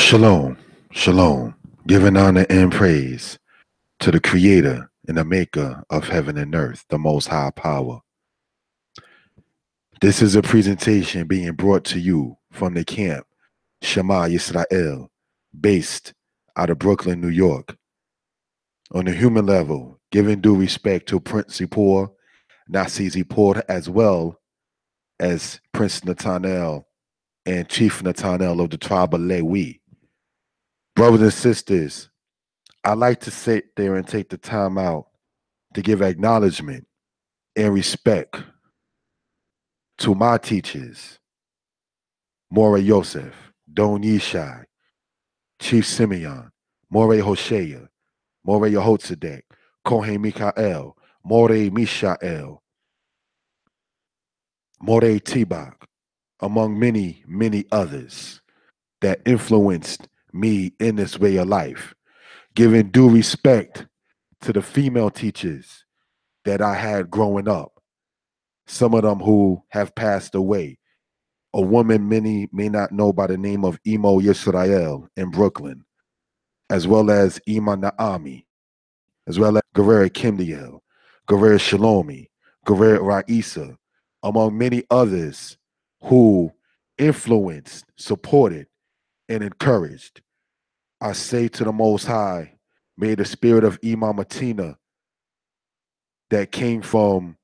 Shalom, shalom, giving honor and praise to the Creator and the Maker of heaven and earth, the Most High Power. This is a presentation being brought to you from the camp Shema Yisrael, based out of Brooklyn, New York. On the human level, giving due respect to Prince Zippor, Nasi Zippor, as well as Prince Nathanael and Chief Nathanael of the tribe of Lewi. Brothers and sisters, I like to sit there and take the time out to give acknowledgement and respect to my teachers, Moreh Yosef, Don Yishai, Chief Simeon, Moreh Hoshea, Moreh Yehotzedek, Kohen Mikael, Moreh Mishael, Moreh Tibak, among many, many others that influenced me in this way of life. Giving due respect to the female teachers that I had growing up, some of them who have passed away. A woman many may not know by the name of Imo Yisrael in Brooklyn, as well as Ima Naami, as well as Guerrero Kimdiel, Guerrero Shalomi, Guerrero Raisa, among many others who influenced, supported, and encouraged. I say to the Most High, may the spirit of Imam Matina that came from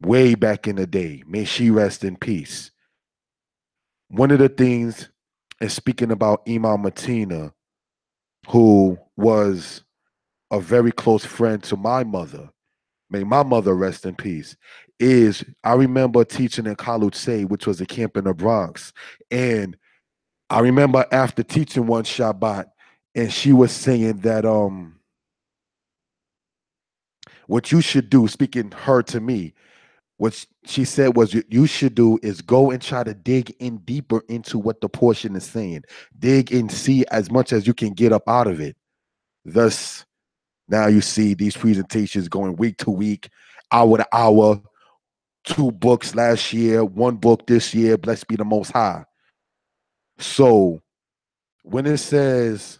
way back in the day, may she rest in peace. One of the things, and speaking about Imam Matina, who was a very close friend to my mother, may my mother rest in peace, is I remember teaching in Kalutse, which was a camp in the Bronx. And I remember after teaching one Shabbat, and she was saying that what you should do, speaking her to me, what she said was you should do is go and try to dig in deeper into what the portion is saying. Dig and see as much as you can get up out of it. Thus, now you see these presentations going week to week, hour to hour, 2 books last year, 1 book this year, blessed be the Most High. So when it says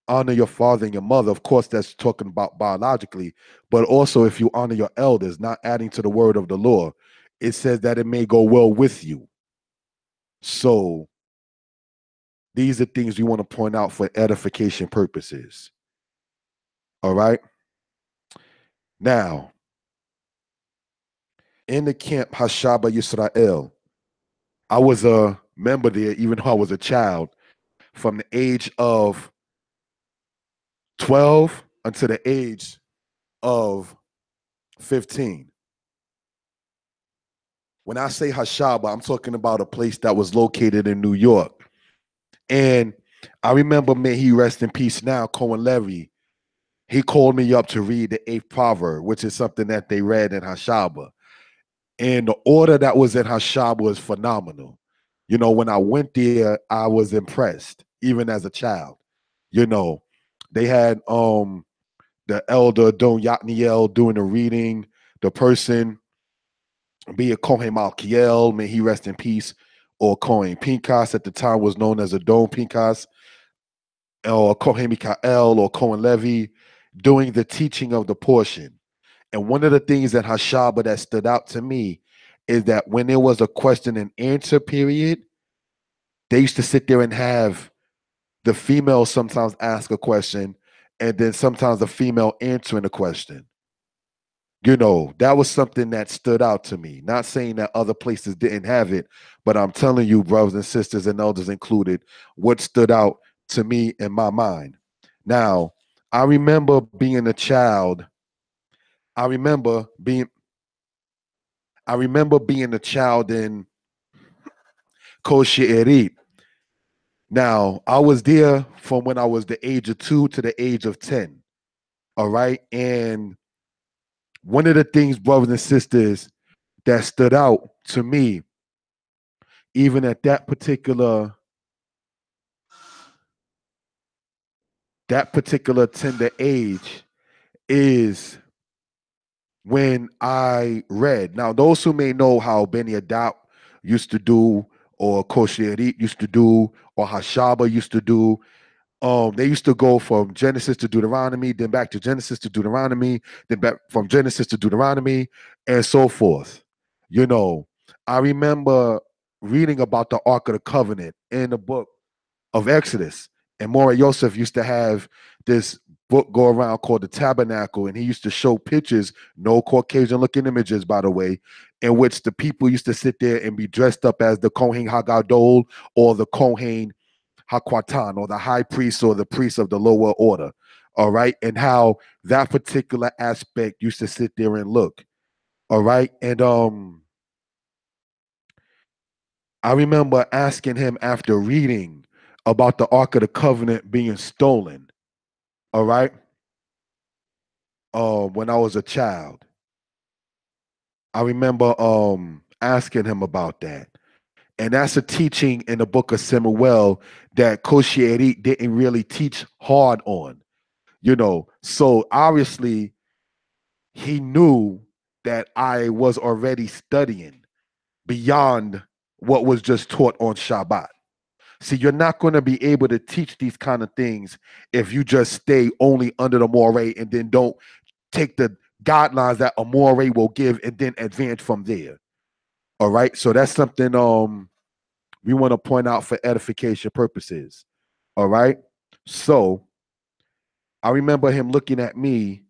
honor your father and your mother, of course, that's talking about biologically, but also if you honor your elders, not adding to the word of the Lord, it says that it may go well with you. So these are things we want to point out for edification purposes. All right. Now, in the camp Hashaba Yisrael, I was a member there, even though I was a child, from the age of 12 until the age of 15. When I say Hashaba, I'm talking about a place that was located in New York. And I remember, may he rest in peace now, Cohen Levy, he called me up to read the 8th proverb, which is something that they read in Hashaba. And the order that was in Hashaba was phenomenal. You know, when I went there, I was impressed, even as a child. You know, they had the elder Don Yatniel doing the reading, the person, be it Kohen Malkiel, may he rest in peace, or Kohen Pinkas at the time was known as a Don Pinkas, or Kohen Mikael or Kohen Levy, doing the teaching of the portion. And one of the things that Hashaba that stood out to me is that when there was a question and answer period, they used to sit there and have the female sometimes ask a question, and then sometimes the female answering the question. You know, that was something that stood out to me. Not saying that other places didn't have it, but I'm telling you, brothers and sisters and elders included, what stood out to me in my mind. Now, I remember being a child. I remember being a child in Kosher. Now, I was there from when I was the age of 2 to the age of 10. All right. And one of the things, brothers and sisters, that stood out to me, even at that particular tender age, is when I read. Now, those who may know how Benny Adap used to do or Kosherit used to do, or Hashaba used to do. They used to go from Genesis to Deuteronomy, then back to Genesis to Deuteronomy, then back from Genesis to Deuteronomy, and so forth. You know, I remember reading about the Ark of the Covenant in the book of Exodus, and Mora Yosef used to have this book go around called the Tabernacle, and he used to show pictures, no Caucasian looking images, by the way, in which the people used to sit there and be dressed up as the Kohen Hagadol or the Kohen Hakwatan, or the high priest or the priest of the lower order. All right. And how that particular aspect used to sit there and look. All right. And I remember asking him after reading about the Ark of the Covenant being stolen. All right. When I was a child. I remember asking him about that. And that's a teaching in the book of Samuel that Koshieri didn't really teach hard on. So obviously he knew that I was already studying beyond what was just taught on Shabbat. See, you're not going to be able to teach these kind of things if you just stay only under the moray and then don't take the guidelines that a moray will give and then advance from there. All right. So that's something we want to point out for edification purposes. All right. So I remember him looking at me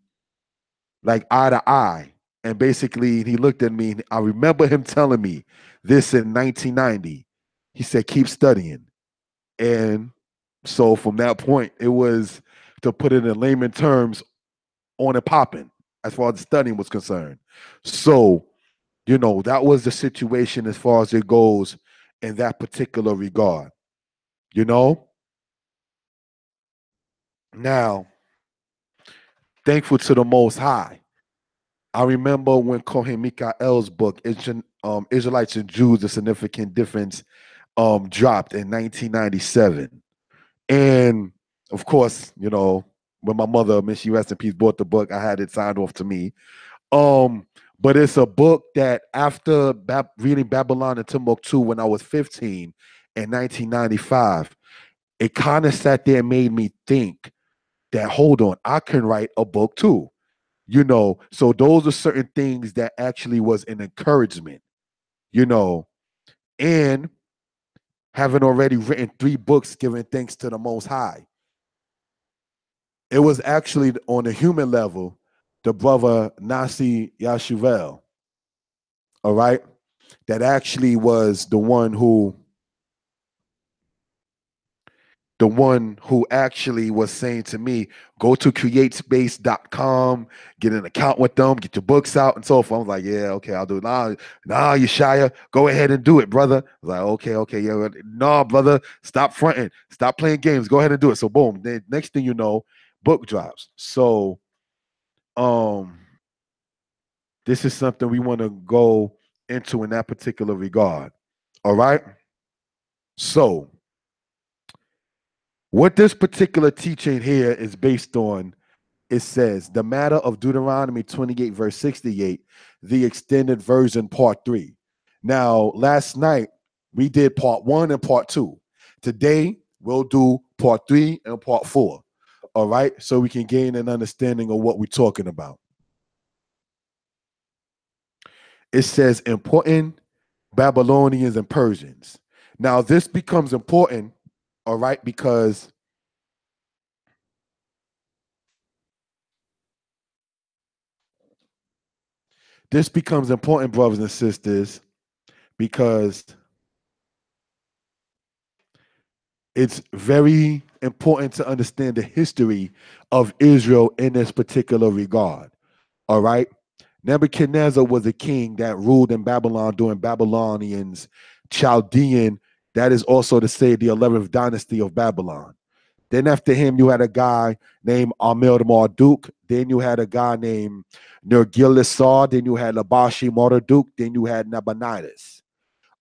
like eye to eye. And basically, he looked at me. And I remember him telling me this in 1990. He said, keep studying. And so from that point, it was, to put it in layman terms, on and popping as far as studying was concerned. So, that was the situation as far as it goes in that particular regard. Now, thankful to the Most High. I remember when Kohen Mikael's book, Israelites and Jews, A Significant Difference, dropped in 1997. And of course, when my mother, may she rest in peace, bought the book, I had it signed off to me. But it's a book that after reading Babylon and Timbuktu when I was 15 in 1995, it kind of sat there and made me think that, hold on, I can write a book too. So those are certain things that actually was an encouragement, and having already written 3 books giving thanks to the Most High. It was actually on a human level, the brother Nasi Yashuvel, all right, that actually was the one who actually was saying to me, go to createspace.com, get an account with them, get your books out and so forth. I was like, yeah, okay, I'll do it. Nah, Yeshaya, go ahead and do it, brother. I was like, okay, yeah. No, brother, stop fronting. Stop playing games. Go ahead and do it. So boom, then next thing you know, book drops. So this is something we want to go into in that particular regard. All right? So what this particular teaching here is based on, it says, the matter of Deuteronomy 28, verse 68, the extended version, part 3. Now, last night, we did part 1 and part 2. Today, we'll do part 3 and part 4. All right? So we can gain an understanding of what we're talking about. It says important Babylonians and Persians. Now, this becomes important, all right, because this becomes important, brothers and sisters, because it's very important to understand the history of Israel in this particular regard. All right. Nebuchadnezzar was a king that ruled in Babylon during Babylonians, Chaldean, that is also to say the 11th dynasty of Babylon. Then after him, you had a guy named Amir Marduk. Then you had a guy named Nergilisar. Then you had Labashi Marduk. Then you had Nabonidus.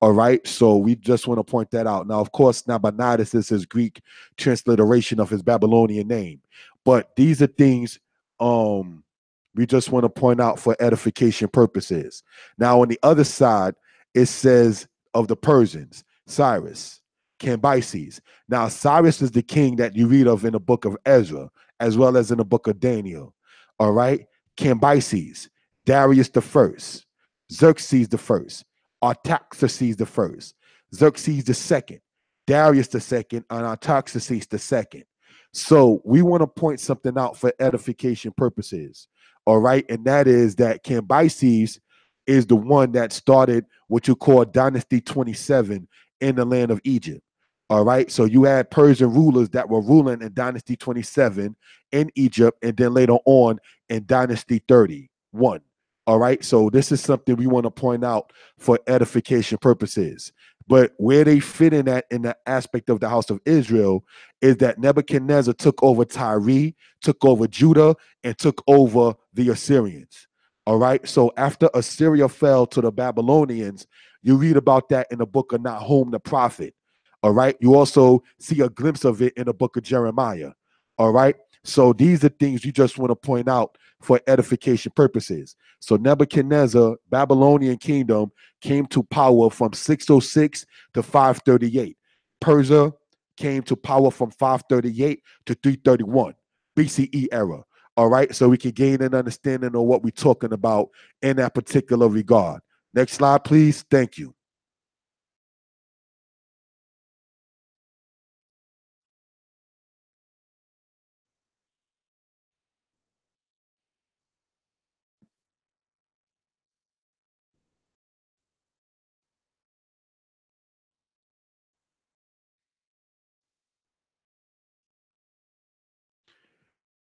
All right. So we just want to point that out. Now, of course, Nabonidus is his Greek transliteration of his Babylonian name. But these are things we just want to point out for edification purposes. Now, on the other side, it says of the Persians. Cyrus, Cambyses. Now, Cyrus is the king that you read of in the book of Ezra, as well as in the book of Daniel. All right. Cambyses, Darius the first, Xerxes the first, Artaxerxes the first, Xerxes the second, Darius the second, and Artaxerxes the second. So we want to point something out for edification purposes. All right. And that is that Cambyses is the one that started what you call Dynasty 27 in the land of Egypt. All right. So you had Persian rulers that were ruling in Dynasty 27 in Egypt, and then later on in Dynasty 31. All right. So this is something we want to point out for edification purposes. But where they fit in that in the aspect of the house of Israel is that Nebuchadnezzar took over Tyre, took over Judah, and took over the Assyrians. All right. So after Assyria fell to the Babylonians, you read about that in the book of Nahum the prophet. All right. You also see a glimpse of it in the book of Jeremiah. All right. So these are things you just want to point out for edification purposes. So Nebuchadnezzar, Babylonian kingdom, came to power from 606 to 538. Persia came to power from 538 to 331 BCE era. All right, so we can gain an understanding of what we're talking about in that particular regard. Next slide, please. Thank you.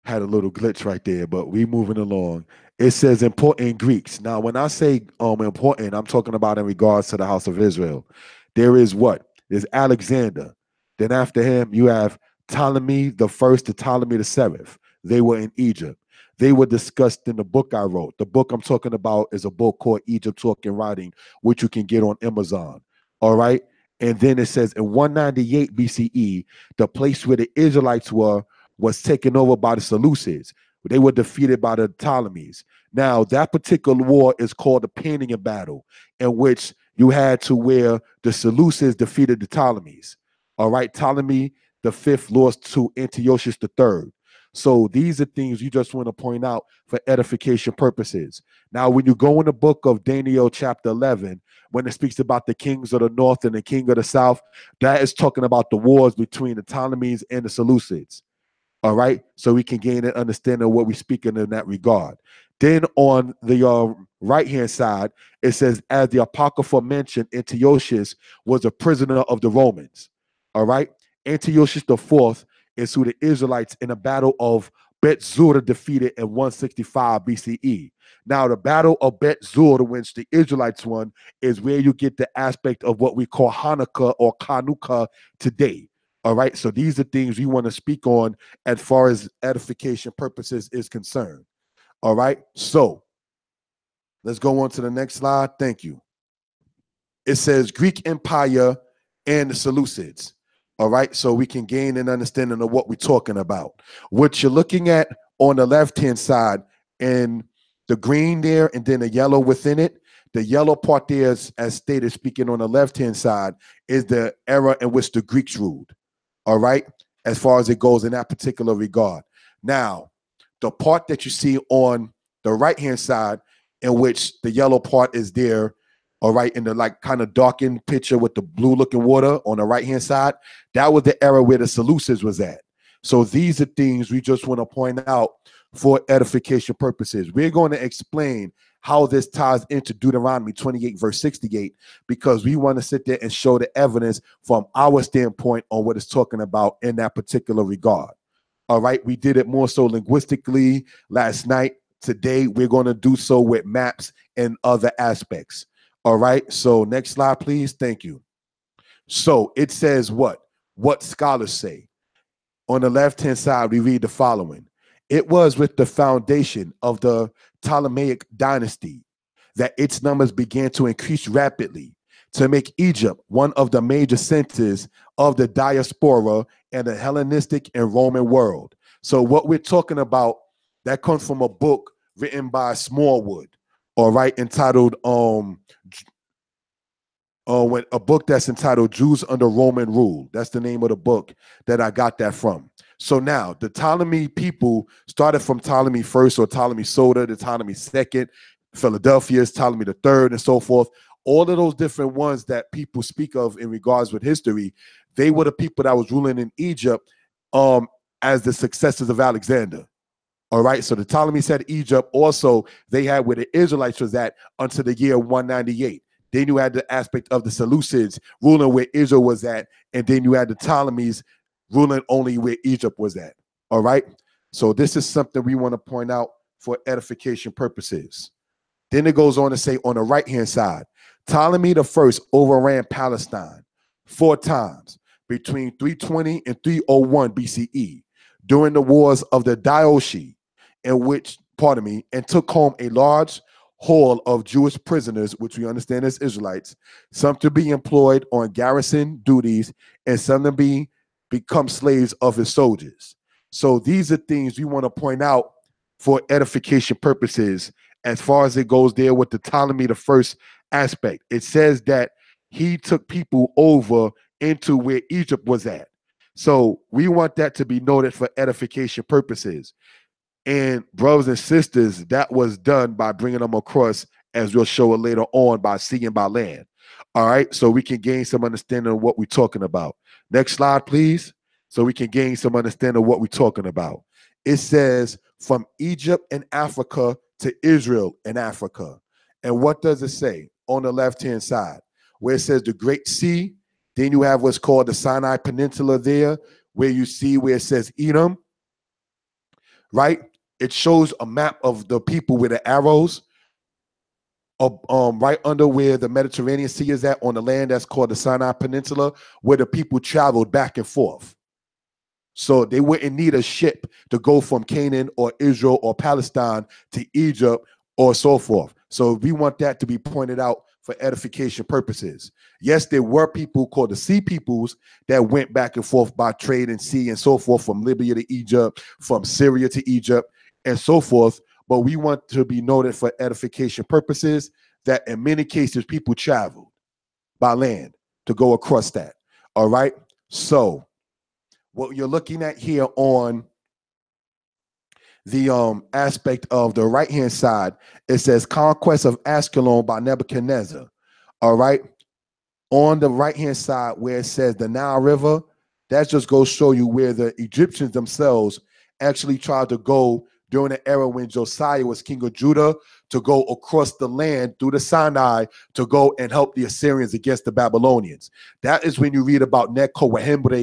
Had a little glitch right there, but we moving along. It says important Greeks. Now, when I say important, I'm talking about in regards to the house of Israel. There is what? There's Alexander. Then after him, you have Ptolemy the first to Ptolemy the seventh. They were in Egypt. They were discussed in the book I wrote. The book I'm talking about is a book called Egypt Talk and Writing, which you can get on Amazon. All right. And then it says in 198 BCE, the place where the Israelites were was taken over by the Seleucids. They were defeated by the Ptolemies. Now, that particular war is called the Panian Battle, in which you had to where the Seleucids defeated the Ptolemies. All right, Ptolemy the fifth lost to Antiochus the third. So these are things you just want to point out for edification purposes. Now, when you go in the book of Daniel chapter 11, when it speaks about the kings of the north and the king of the south, that is talking about the wars between the Ptolemies and the Seleucids. All right, so we can gain an understanding of what we're speaking in that regard. Then on the right hand side, it says, as the Apocrypha mentioned, Antiochus was a prisoner of the Romans. All right, Antiochus the fourth is who the Israelites in the battle of Bet Zur defeated in 165 BCE. Now, the battle of Bet Zur, which the Israelites won, is where you get the aspect of what we call Hanukkah or Chanukah today. All right, so these are things we want to speak on as far as edification purposes is concerned. All right, so let's go on to the next slide. Thank you. It says Greek Empire and the Seleucids. All right, so we can gain an understanding of what we're talking about. What you're looking at on the left-hand side in the green there and then the yellow within it, the yellow part there, is, as stated, speaking on the left-hand side, is the era in which the Greeks ruled. All right, as far as it goes in that particular regard. Now, the part that you see on the right-hand side, in which the yellow part is there, all right, in the like kind of darkened picture with the blue looking water on the right-hand side, that was the era where the Seleucids was at. So these are things we just want to point out for edification purposes. We're going to explain how this ties into Deuteronomy 28, verse 68, because we want to sit there and show the evidence from our standpoint on what it's talking about in that particular regard. All right, we did it more so linguistically last night. Today, we're going to do so with maps and other aspects. All right, so next slide, please. Thank you. So it says what scholars say. On the left-hand side, we read the following. It was with the foundation of the Ptolemaic dynasty that its numbers began to increase rapidly to make Egypt one of the major centers of the diaspora and the Hellenistic and Roman world. So what we're talking about, that comes from a book written by Smallwood, all right, entitled when a book that's entitled Jews Under Roman Rule. That's the name of the book that I got that from. So now the Ptolemy people started from Ptolemy first or Ptolemy Soter, the Ptolemy second, Philadelphia's Ptolemy the third, and so forth. All of those different ones that people speak of in regards with history, they were the people that was ruling in Egypt as the successors of Alexander. All right, so the Ptolemies had Egypt. Also, they had where the Israelites was at until the year 198. Then you had the aspect of the Seleucids ruling where Israel was at, and then you had the Ptolemies ruling only where Egypt was at. All right, so this is something we want to point out for edification purposes. Then it goes on to say on the right-hand side, Ptolemy the first overran Palestine 4 times between 320 and 301 BCE during the wars of the Dioshi, and took home a large haul of Jewish prisoners, which we understand as Israelites, some to be employed on garrison duties and some to become slaves of his soldiers. So these are things we want to point out for edification purposes as far as it goes there with the Ptolemy the first aspect. It says that he took people over into where Egypt was at. So we want that to be noted for edification purposes. And brothers and sisters, that was done by bringing them across, as we'll show it later on, by sea and by land. All right, so we can gain some understanding of what we're talking about. Next slide, please. So we can gain some understanding of what we're talking about. It says from Egypt and Africa to Israel and Africa. And what does it say on the left-hand side? Where it says the Great Sea, then you have what's called the Sinai Peninsula there, where you see where it says Edom, right? It shows a map of the people with the arrows right under where the Mediterranean Sea is at on the land that's called the Sinai Peninsula, where the people traveled back and forth. So they wouldn't need a ship to go from Canaan or Israel or Palestine to Egypt or so forth. So we want that to be pointed out for edification purposes. Yes, there were people called the sea peoples that went back and forth by trade and sea and so forth, from Libya to Egypt, from Syria to Egypt, and so forth. But we want to be noted for edification purposes that in many cases people traveled by land to go across that. All right. So what you're looking at here on the aspect of the right-hand side, it says conquest of Ascalon by Nebuchadnezzar. All right. On the right-hand side where it says the Nile River, that just goes show you where the Egyptians themselves actually tried to go during the era when Josiah was king of Judah, to go across the land through the Sinai to go and help the Assyrians against the Babylonians. That is when you read about Necho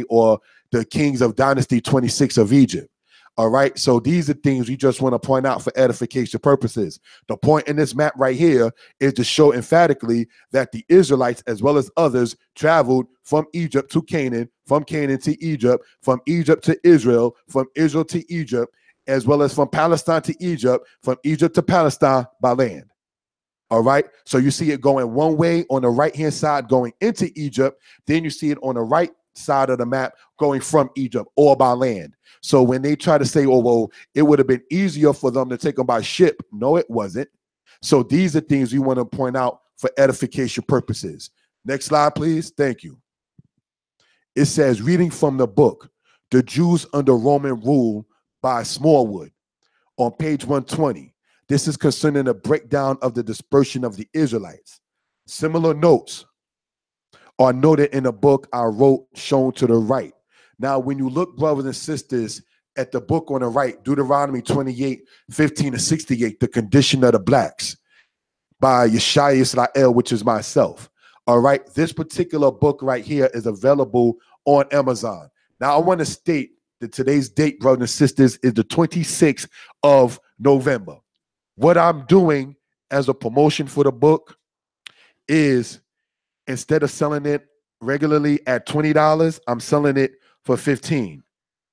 or the kings of dynasty 26 of Egypt. All right, so these are things we just want to point out for edification purposes. The point in this map right here is to show emphatically that the Israelites, as well as others, traveled from Egypt to Canaan, from Canaan to Egypt, from Egypt to Israel, from Israel to Egypt, as well as from Palestine to Egypt, from Egypt to Palestine by land. All right, so you see it going one way on the right-hand side going into Egypt, then you see it on the right side of the map going from Egypt or by land. So when they try to say, oh, well, it would have been easier for them to take them by ship. No, it wasn't. So these are things we want to point out for edification purposes. Next slide, please. Thank you. It says, reading from the book, The Jews Under Roman Rule by Smallwood on page 120. This is concerning a breakdown of the dispersion of the Israelites. Similar notes are noted in the book I wrote, shown to the right. Now, when you look, brothers and sisters, at the book on the right, Deuteronomy 28, 15 to 68, The Condition of the Blacks by Yeshaya Israel, which is myself. All right, this particular book right here is available on Amazon. Now, I want to state that today's date, brothers and sisters, is the 26th of November. What I'm doing as a promotion for the book is, instead of selling it regularly at $20, I'm selling it for $15.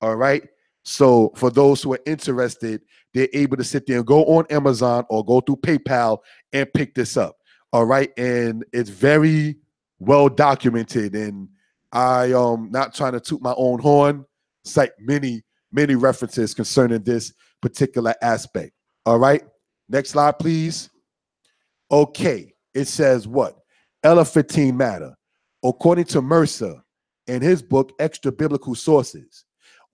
All right. So for those who are interested, they're able to sit there and go on Amazon or go through PayPal and pick this up. All right. And it's very well documented. And I not trying to toot my own horn, cite many references concerning this particular aspect. All right. Next slide, please. Okay. It says what? elephantine matter. According to Mercer, in his book, Extra Biblical Sources,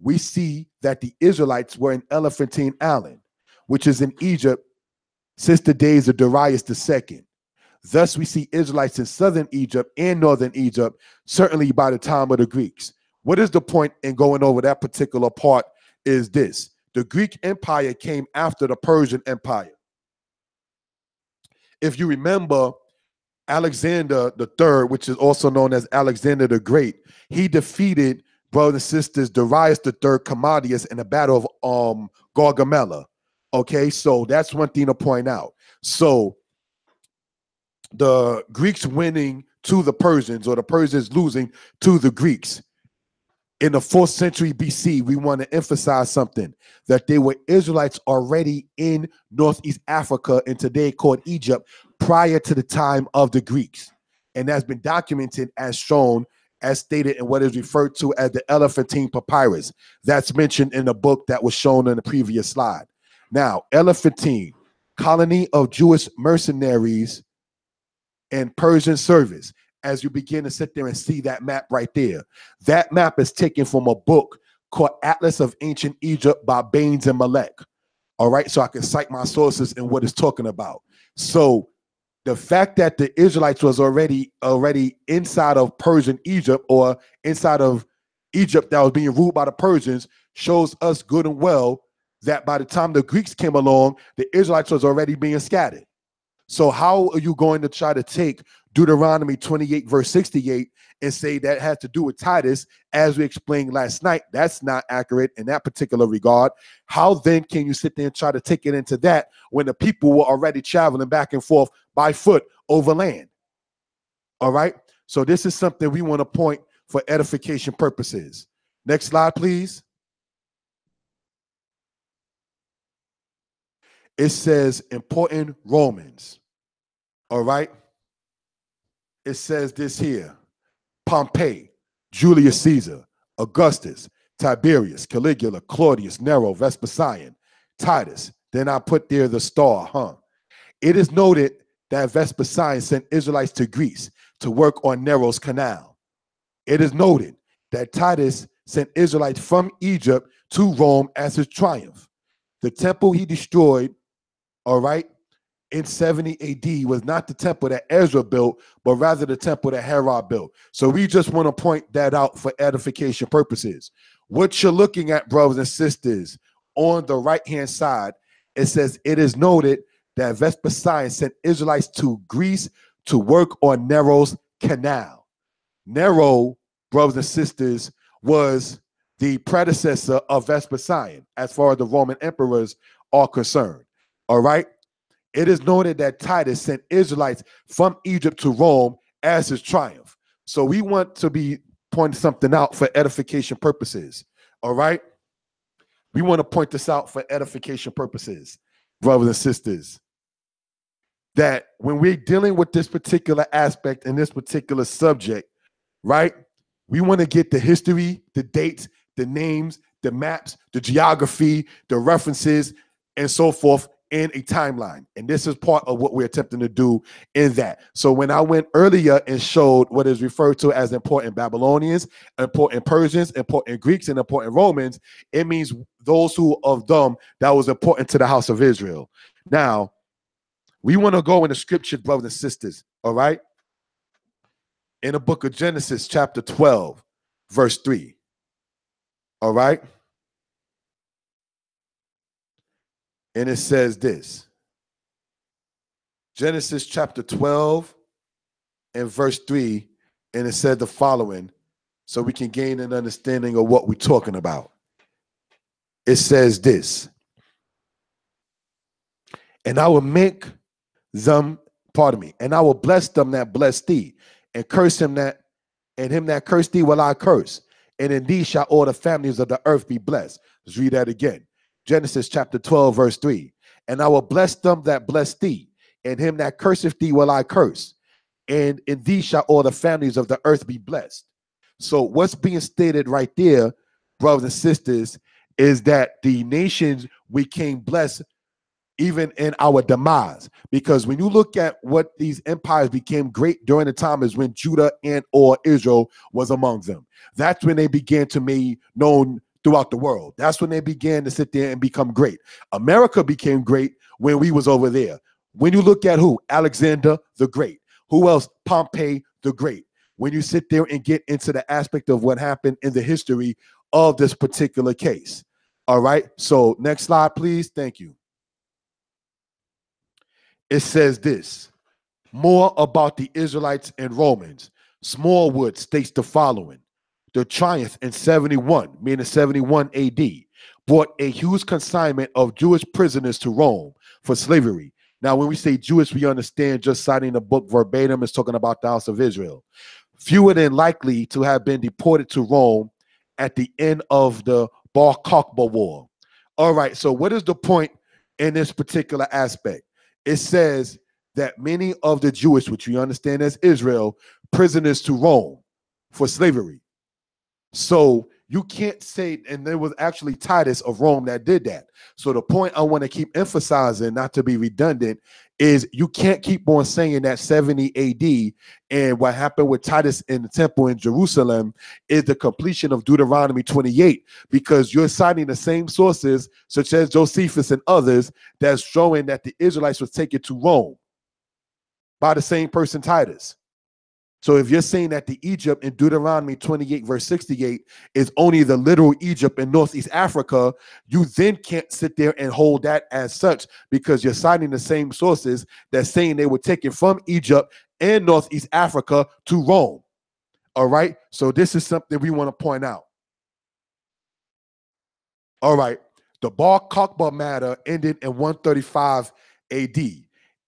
we see that the Israelites were in Elephantine Island, which is in Egypt since the days of Darius II. Thus, we see Israelites in southern Egypt and northern Egypt, certainly by the time of the Greeks. What is the point in going over that particular part is this. The Greek Empire came after the Persian Empire. If you remember, Alexander III, which is also known as Alexander the Great, he defeated, brothers and sisters, Darius III, Commodius in the Battle of Gargamella. Okay, so that's one thing to point out. So the Greeks winning to the Persians, or the Persians losing to the Greeks. In the 4th century BC, we want to emphasize something, that there were Israelites already in Northeast Africa and today called Egypt prior to the time of the Greeks. And that's been documented as shown, as stated in what is referred to as the Elephantine Papyrus. That's mentioned in the book that was shown in the previous slide. Now, Elephantine, colony of Jewish mercenaries and Persian service. As you begin to sit there and see that map right there. That map is taken from a book called Atlas of Ancient Egypt by Baines and Malek. All right, so I can cite my sources and what it's talking about. So the fact that the Israelites was already inside of Persian Egypt, or inside of Egypt that was being ruled by the Persians, shows us good and well that by the time the Greeks came along, the Israelites was already being scattered. So how are you going to try to take Deuteronomy 28 verse 68 and say that has to do with Titus? As we explained last night, that's not accurate in that particular regard. How then can you sit there and try to take it into that when the people were already traveling back and forth by foot over land? All right, so this is something we want to point for edification purposes. Next slide, please. It says important Romans. All right. It says this here: Pompey, Julius Caesar, Augustus, Tiberius, Caligula, Claudius, Nero, Vespasian, Titus. Then I put there the star, It is noted that Vespasian sent Israelites to Greece to work on Nero's canal. It is noted that Titus sent Israelites from Egypt to Rome as his triumph. The temple he destroyed, all right, in 70 AD was not the temple that Ezra built, but rather the temple that Herod built. So we just want to point that out for edification purposes. What you're looking at, brothers and sisters, on the right-hand side, it says, it is noted that Vespasian sent Israelites to Greece to work on Nero's canal. Nero, brothers and sisters, was the predecessor of Vespasian as far as the Roman emperors are concerned. All right. It is noted that Titus sent Israelites from Egypt to Rome as his triumph. So we want to be pointing something out for edification purposes. All right. We want to point this out for edification purposes, brothers and sisters, that when we're dealing with this particular aspect and this particular subject, right, we want to get the history, the dates, the names, the maps, the geography, the references, and so forth in a timeline. And this is part of what we're attempting to do in that. So when I went earlier and showed what is referred to as important Babylonians, important Persians, important Greeks, and important Romans, it means those who of them that was important to the house of Israel. Now, we want to go in the scripture, brothers and sisters, all right? In the book of Genesis, chapter 12, verse 3. All right? And it says this. Genesis chapter 12 and verse 3. And it said the following, so we can gain an understanding of what we're talking about. It says this. And I will make them, and I will bless them that bless thee, and curse him that, and him that curse thee will I curse. And in thee shall all the families of the earth be blessed. Let's read that again. Genesis chapter 12, verse 3. And I will bless them that bless thee, and him that curseth thee will I curse. And in thee shall all the families of the earth be blessed. So what's being stated right there, brothers and sisters, is that the nations became blessed even in our demise. Because when you look at what these empires became great during the time is when Judah and or Israel was among them. That's when they began to be known throughout the world. That's when they began to sit there and become great. America became great when we was over there. When you look at who? Alexander the Great. Who else? Pompey the Great. When you sit there and get into the aspect of what happened in the history of this particular case. All right. So next slide, please. Thank you. It says this. More about the Israelites and Romans. Smallwood states the following. The triumph in 71, meaning 71 AD, brought a huge consignment of Jewish prisoners to Rome for slavery. Now, when we say Jewish, we understand just citing the book verbatim is talking about the house of Israel. Fewer than likely to have been deported to Rome at the end of the Bar Kokhba War. All right, so what is the point in this particular aspect? It says that many of the Jewish, which we understand as Israel, prisoners to Rome for slavery. So you can't say, and there was actually Titus of Rome that did that. So the point I want to keep emphasizing, not to be redundant, is you can't keep on saying that 70 AD and what happened with Titus in the temple in Jerusalem is the completion of Deuteronomy 28, because you're citing the same sources, such as Josephus and others, that's showing that the Israelites was taken to Rome by the same person, Titus. So if you're saying that the Egypt in Deuteronomy 28 verse 68 is only the literal Egypt in Northeast Africa, you then can't sit there and hold that as such, because you're citing the same sources that's saying they were taken from Egypt and Northeast Africa to Rome. All right. So this is something we want to point out. All right. The Bar Kokhba matter ended in 135 AD.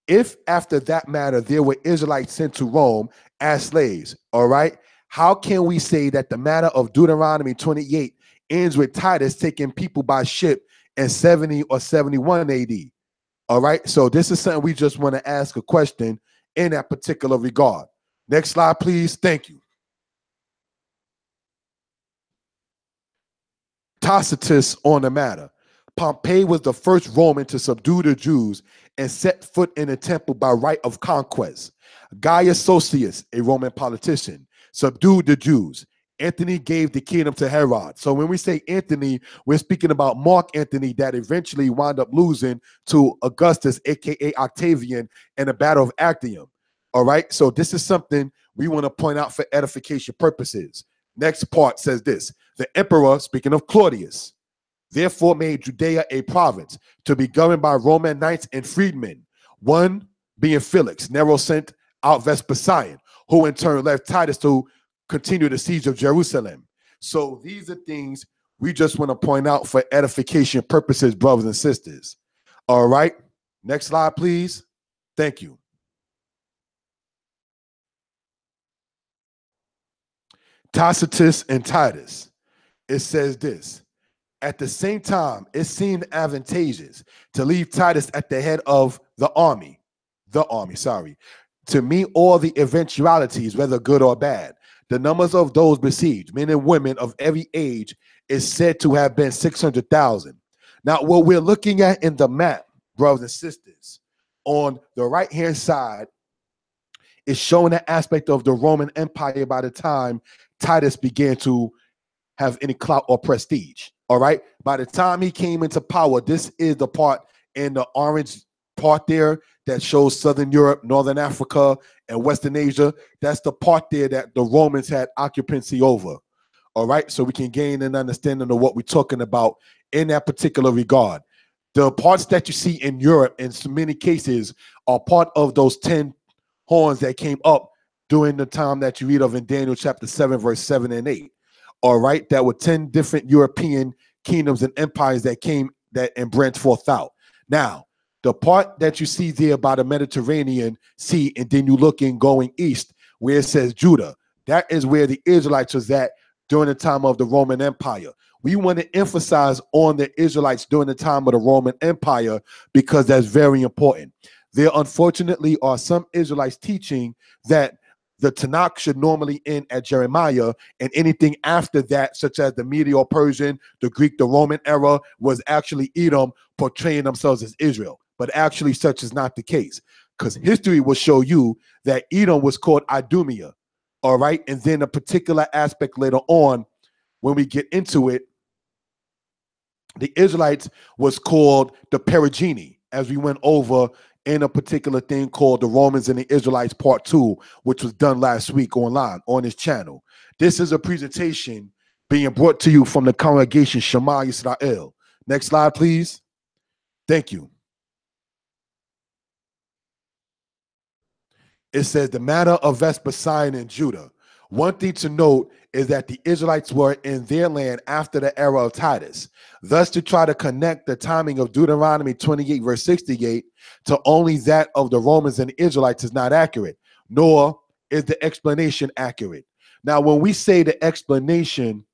If after that matter there were Israelites sent to Rome as slaves, all right, how can we say that the matter of Deuteronomy 28 ends with Titus taking people by ship in 70 or 71 AD? All right, so this is something we just want to ask a question in that particular regard. Next slide, please. Thank you. Tacitus on the matter. Pompey was the first Roman to subdue the Jews and set foot in the temple by right of conquest. Gaius Socius, a Roman politician, subdued the Jews. Anthony gave the kingdom to Herod. So when we say Anthony, we're speaking about Mark Antony that eventually wound up losing to Augustus, aka Octavian, in the Battle of Actium. All right, so this is something we want to point out for edification purposes. Next part says this. The emperor, speaking of Claudius, therefore made Judea a province to be governed by Roman knights and freedmen, one being Felix. Nero sent out Vespasian, who in turn left Titus to continue the siege of Jerusalem. So these are things we just want to point out for edification purposes, brothers and sisters. All right, next slide, please. Thank you. Tacitus and Titus. It says this. At the same time, it seemed advantageous to leave Titus at the head of the army, to meet all the eventualities, whether good or bad. The numbers of those besieged, men and women of every age, is said to have been 600,000. Now, what we're looking at in the map, brothers and sisters, on the right-hand side is showing the aspect of the Roman Empire by the time Titus began to have any clout or prestige. All right. By the time he came into power, this is the part in the orange part there that shows Southern Europe, Northern Africa, and Western Asia. That's the part there that the Romans had occupancy over. All right. So we can gain an understanding of what we're talking about in that particular regard. The parts that you see in Europe, in so many cases, are part of those 10 horns that came up during the time that you read of in Daniel chapter 7, verse 7 and 8. All right, that were 10 different European kingdoms and empires that came that and branched forth out. Now, the part that you see there by the Mediterranean Sea, and then you look in going east, where it says Judah, that is where the Israelites was at during the time of the Roman Empire. We want to emphasize on the Israelites during the time of the Roman Empire because that's very important. There, unfortunately, are some Israelites teaching that the Tanakh should normally end at Jeremiah, and anything after that, such as the Medo-Persian, the Greek, the Roman era, was actually Edom portraying themselves as Israel. but actually such is not the case, because history will show you that Edom was called Idumea, all right? And then a particular aspect later on, when we get into it, the Israelites was called the Perigene, as we went over in a particular thing called the Romans and the Israelites Part 2, which was done last week online on this channel. This is a presentation being brought to you from the congregation Shema Yisrael. Next slide, please. Thank you. It says the matter of Vespasian in Judah. One thing to note is that the Israelites were in their land after the era of Titus. Thus, to try to connect the timing of Deuteronomy 28, verse 68 to only that of the Romans and the Israelites is not accurate, nor is the explanation accurate. Now, when we say the explanation,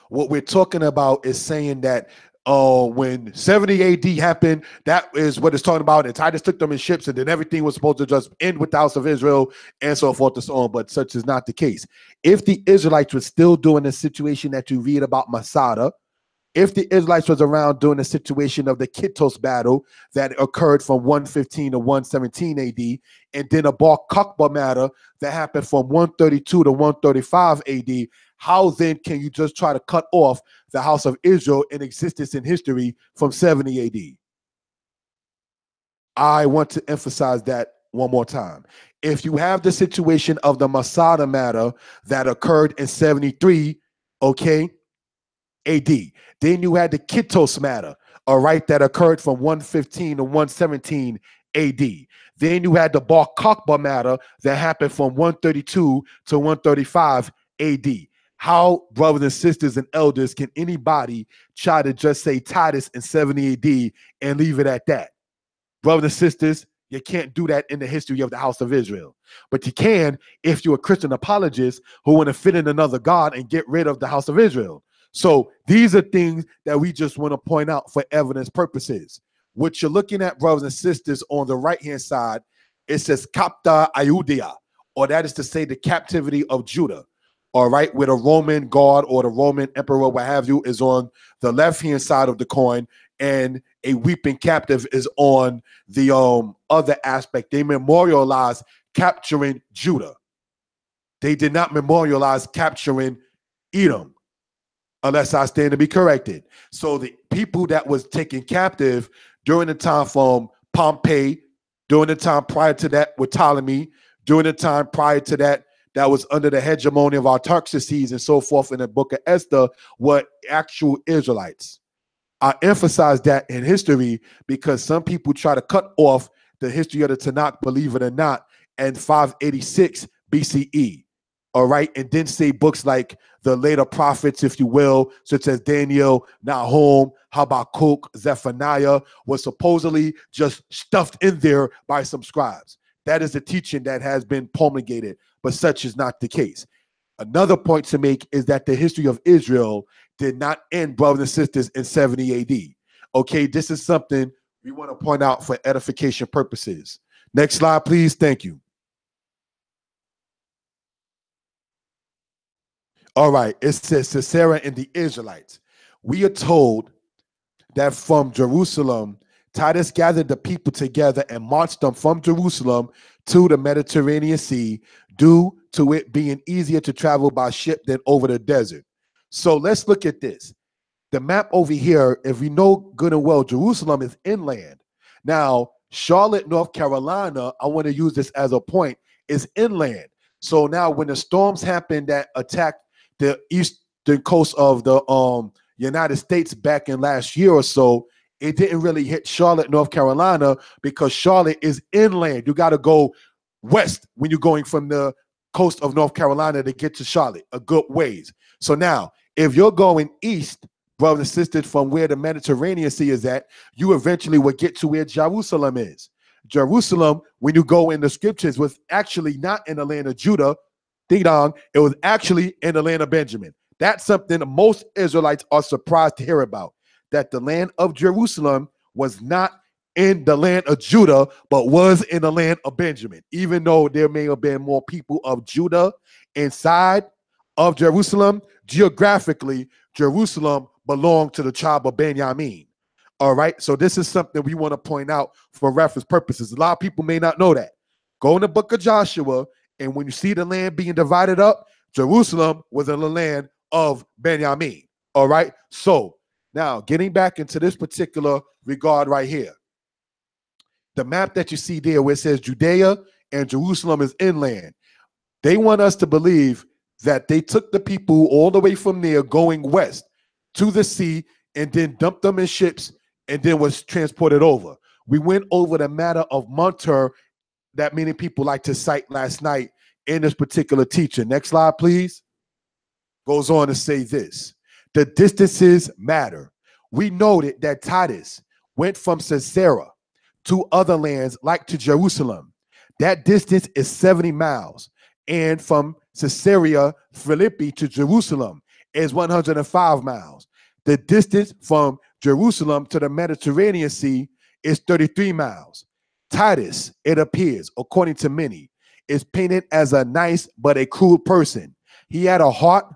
what we're talking about is saying that when 70 AD happened, that is what it's talking about. And Titus took them in ships, and then everything was supposed to just end with the house of Israel and so forth and so on. But such is not the case. If the Israelites were still doing the situation that you read about Masada, if the Israelites was around during the situation of the Kittos battle that occurred from 115 to 117 AD, and then a Bar Kokhba matter that happened from 132 to 135 AD, how then can you just try to cut off the house of Israel in existence in history from 70 AD? I want to emphasize that one more time. If you have the situation of the Masada matter that occurred in 73, okay, AD. Then you had the Kittos matter, all right, that occurred from 115 to 117 AD. Then you had the Bar Kokhba matter that happened from 132 to 135 AD. How, brothers and sisters and elders, can anybody try to just say Titus in 70 AD and leave it at that? Brothers and sisters, you can't do that in the history of the house of Israel. But you can if you're a Christian apologist who want to fit in another God and get rid of the house of Israel. So these are things that we just want to point out for evidence purposes. What you're looking at, brothers and sisters, on the right-hand side, it says Capta Iudia, or that is to say the captivity of Judah, all right, where the Roman guard or the Roman emperor, what have you, is on the left-hand side of the coin, and a weeping captive is on the other aspect. They memorialize capturing Judah. They did not memorialize capturing Edom, unless I stand to be corrected. So the people that was taken captive during the time from Pompey, during the time prior to that with Ptolemy, during the time prior to that, that was under the hegemony of Artaxerxes and so forth in the book of Esther, were actual Israelites. I emphasize that in history because some people try to cut off the history of the Tanakh, believe it or not, and 586 BCE. All right, and then say books like the later prophets, if you will, such as Daniel, Nahum, Habakkuk, Zephaniah, was supposedly just stuffed in there by some scribes. That is a teaching that has been promulgated, but such is not the case. Another point to make is that the history of Israel did not end, brothers and sisters, in 70 AD. Okay, this is something we want to point out for edification purposes. Next slide, please. Thank you. All right, it says Sisera and the Israelites. We are told that from Jerusalem, Titus gathered the people together and marched them from Jerusalem to the Mediterranean Sea, due to it being easier to travel by ship than over the desert. So let's look at this. The map over here, if we know good and well, Jerusalem is inland. Now, Charlotte, North Carolina, I want to use this as a point, is inland. So now when the storms happen that attacked the eastern coast of the United States back in last year or so, it didn't really hit Charlotte, North Carolina, because Charlotte is inland. You got to go west when you're going from the coast of North Carolina to get to Charlotte, a good ways. So now, if you're going east, brothers and sisters, from where the Mediterranean Sea is at, you eventually will get to where Jerusalem is. Jerusalem, when you go in the scriptures, was actually not in the land of Judah. Ding dong, it was actually in the land of Benjamin. That's something most Israelites are surprised to hear about, that the land of Jerusalem was not in the land of Judah, but was in the land of Benjamin. Even though there may have been more people of Judah inside of Jerusalem. Geographically, Jerusalem belonged to the tribe of Benjamin. All right. So this is something we want to point out for reference purposes. A lot of people may not know that. Go in the book of Joshua, and when you see the land being divided up, Jerusalem was in the land of Benjamin. All right. So now getting back into this particular regard right here. The map that you see there where it says Judea and Jerusalem is inland. They want us to believe that they took the people all the way from there going west to the sea and then dumped them in ships and then was transported over. We went over the matter of Munter that many people like to cite last night in this particular teaching. Next slide, please. Goes on to say this. The distances matter. We noted that Titus went from Caesarea to other lands like to Jerusalem. That distance is 70 miles. And from Caesarea Philippi to Jerusalem is 105 miles. The distance from Jerusalem to the Mediterranean Sea is 33 miles. Titus, it appears, according to many, is painted as a nice but a cruel person. He had a heart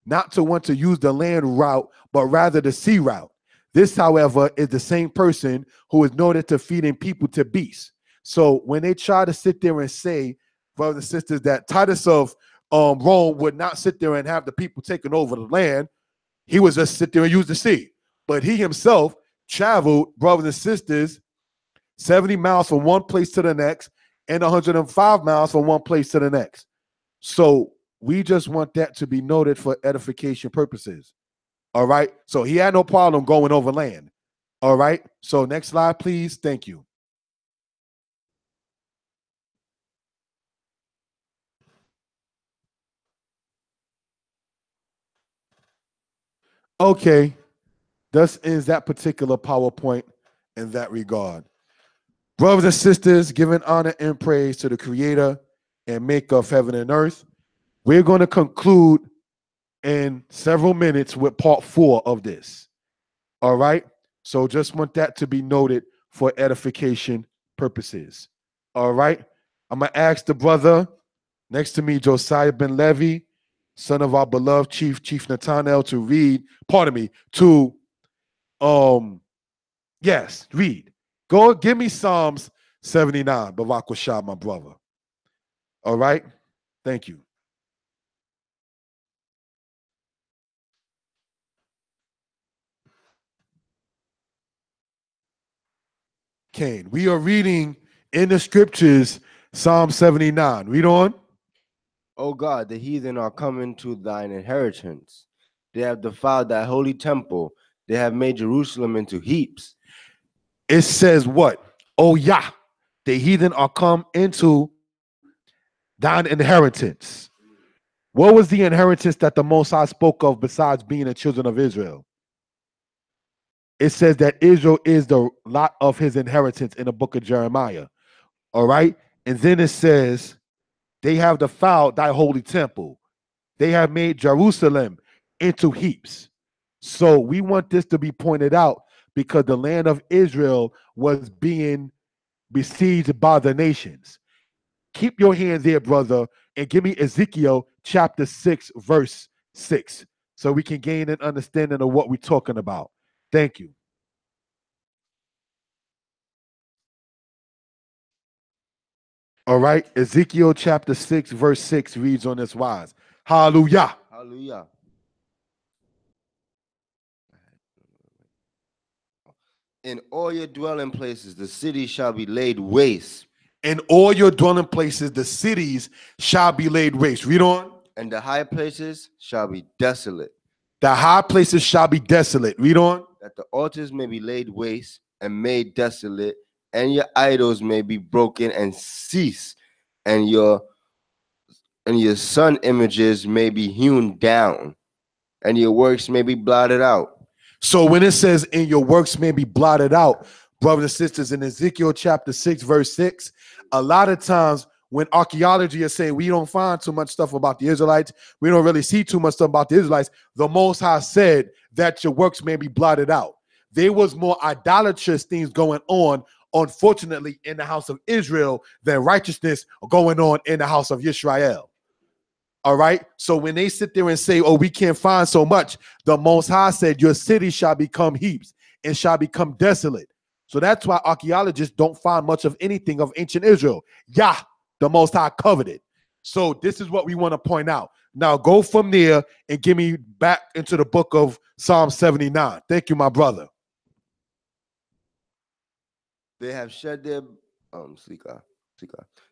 not to want to use the land route, but rather the sea route. This, however, is the same person who is noted to feeding people to beasts. So when they try to sit there and say, brothers and sisters, that Titus of Rome would not sit there and have the people taking over the land, he would just sit there and use the sea. But he himself traveled, brothers and sisters, 70 miles from one place to the next and 105 miles from one place to the next. So we just want that to be noted for edification purposes. All right. So he had no problem going over land. All right. So next slide, please. Thank you. Okay. Thus ends that particular PowerPoint in that regard. Brothers and sisters, giving honor and praise to the Creator and Maker of heaven and earth. We're going to conclude in several minutes with part 4 of this. All right. So just want that to be noted for edification purposes. All right. I'm going to ask the brother next to me, Josiah Ben Levi, son of our beloved Chief Nathaniel, to read, read. Go give me Psalms 79, Barak Shah, my brother. All right. Thank you. Cain. We are reading in the scriptures Psalm 79. Read on. O God, the heathen are coming to thine inheritance. They have defiled thy holy temple. They have made Jerusalem into heaps. It says what? Oh Yah, the heathen are come into thine inheritance. What was the inheritance that the Most High spoke of besides being the children of Israel? It says that Israel is the lot of his inheritance in the book of Jeremiah. All right. And then it says, they have defiled thy holy temple. They have made Jerusalem into heaps. So we want this to be pointed out because the land of Israel was being besieged by the nations. Keep your hand there, brother, and give me Ezekiel chapter 6, verse 6, so we can gain an understanding of what we're talking about. Thank you. All right. Ezekiel chapter 6, verse 6 reads on this wise. Hallelujah. Hallelujah. In all your dwelling places, the city shall be laid waste. In all your dwelling places, the cities shall be laid waste. Read on. And the high places shall be desolate. The high places shall be desolate. Read on. That the altars may be laid waste and made desolate, and your idols may be broken and cease, and your sun images may be hewn down, and your works may be blotted out. So when it says, "and your works may be blotted out," brothers and sisters, in Ezekiel chapter 6, verse 6, a lot of times when archaeology is saying we don't find too much stuff about the Israelites, we don't really see too much stuff about the Israelites, the Most High said that your works may be blotted out. There was more idolatrous things going on, unfortunately, in the house of Israel than righteousness going on in the house of Israel. All right. So when they sit there and say, oh, we can't find so much, the Most High said, your city shall become heaps and shall become desolate. So that's why archaeologists don't find much of anything of ancient Israel. Yah, the Most High covered it. So this is what we want to point out. Now go from there and give me back into the book of Psalm 79. Thank you, my brother. They have shed their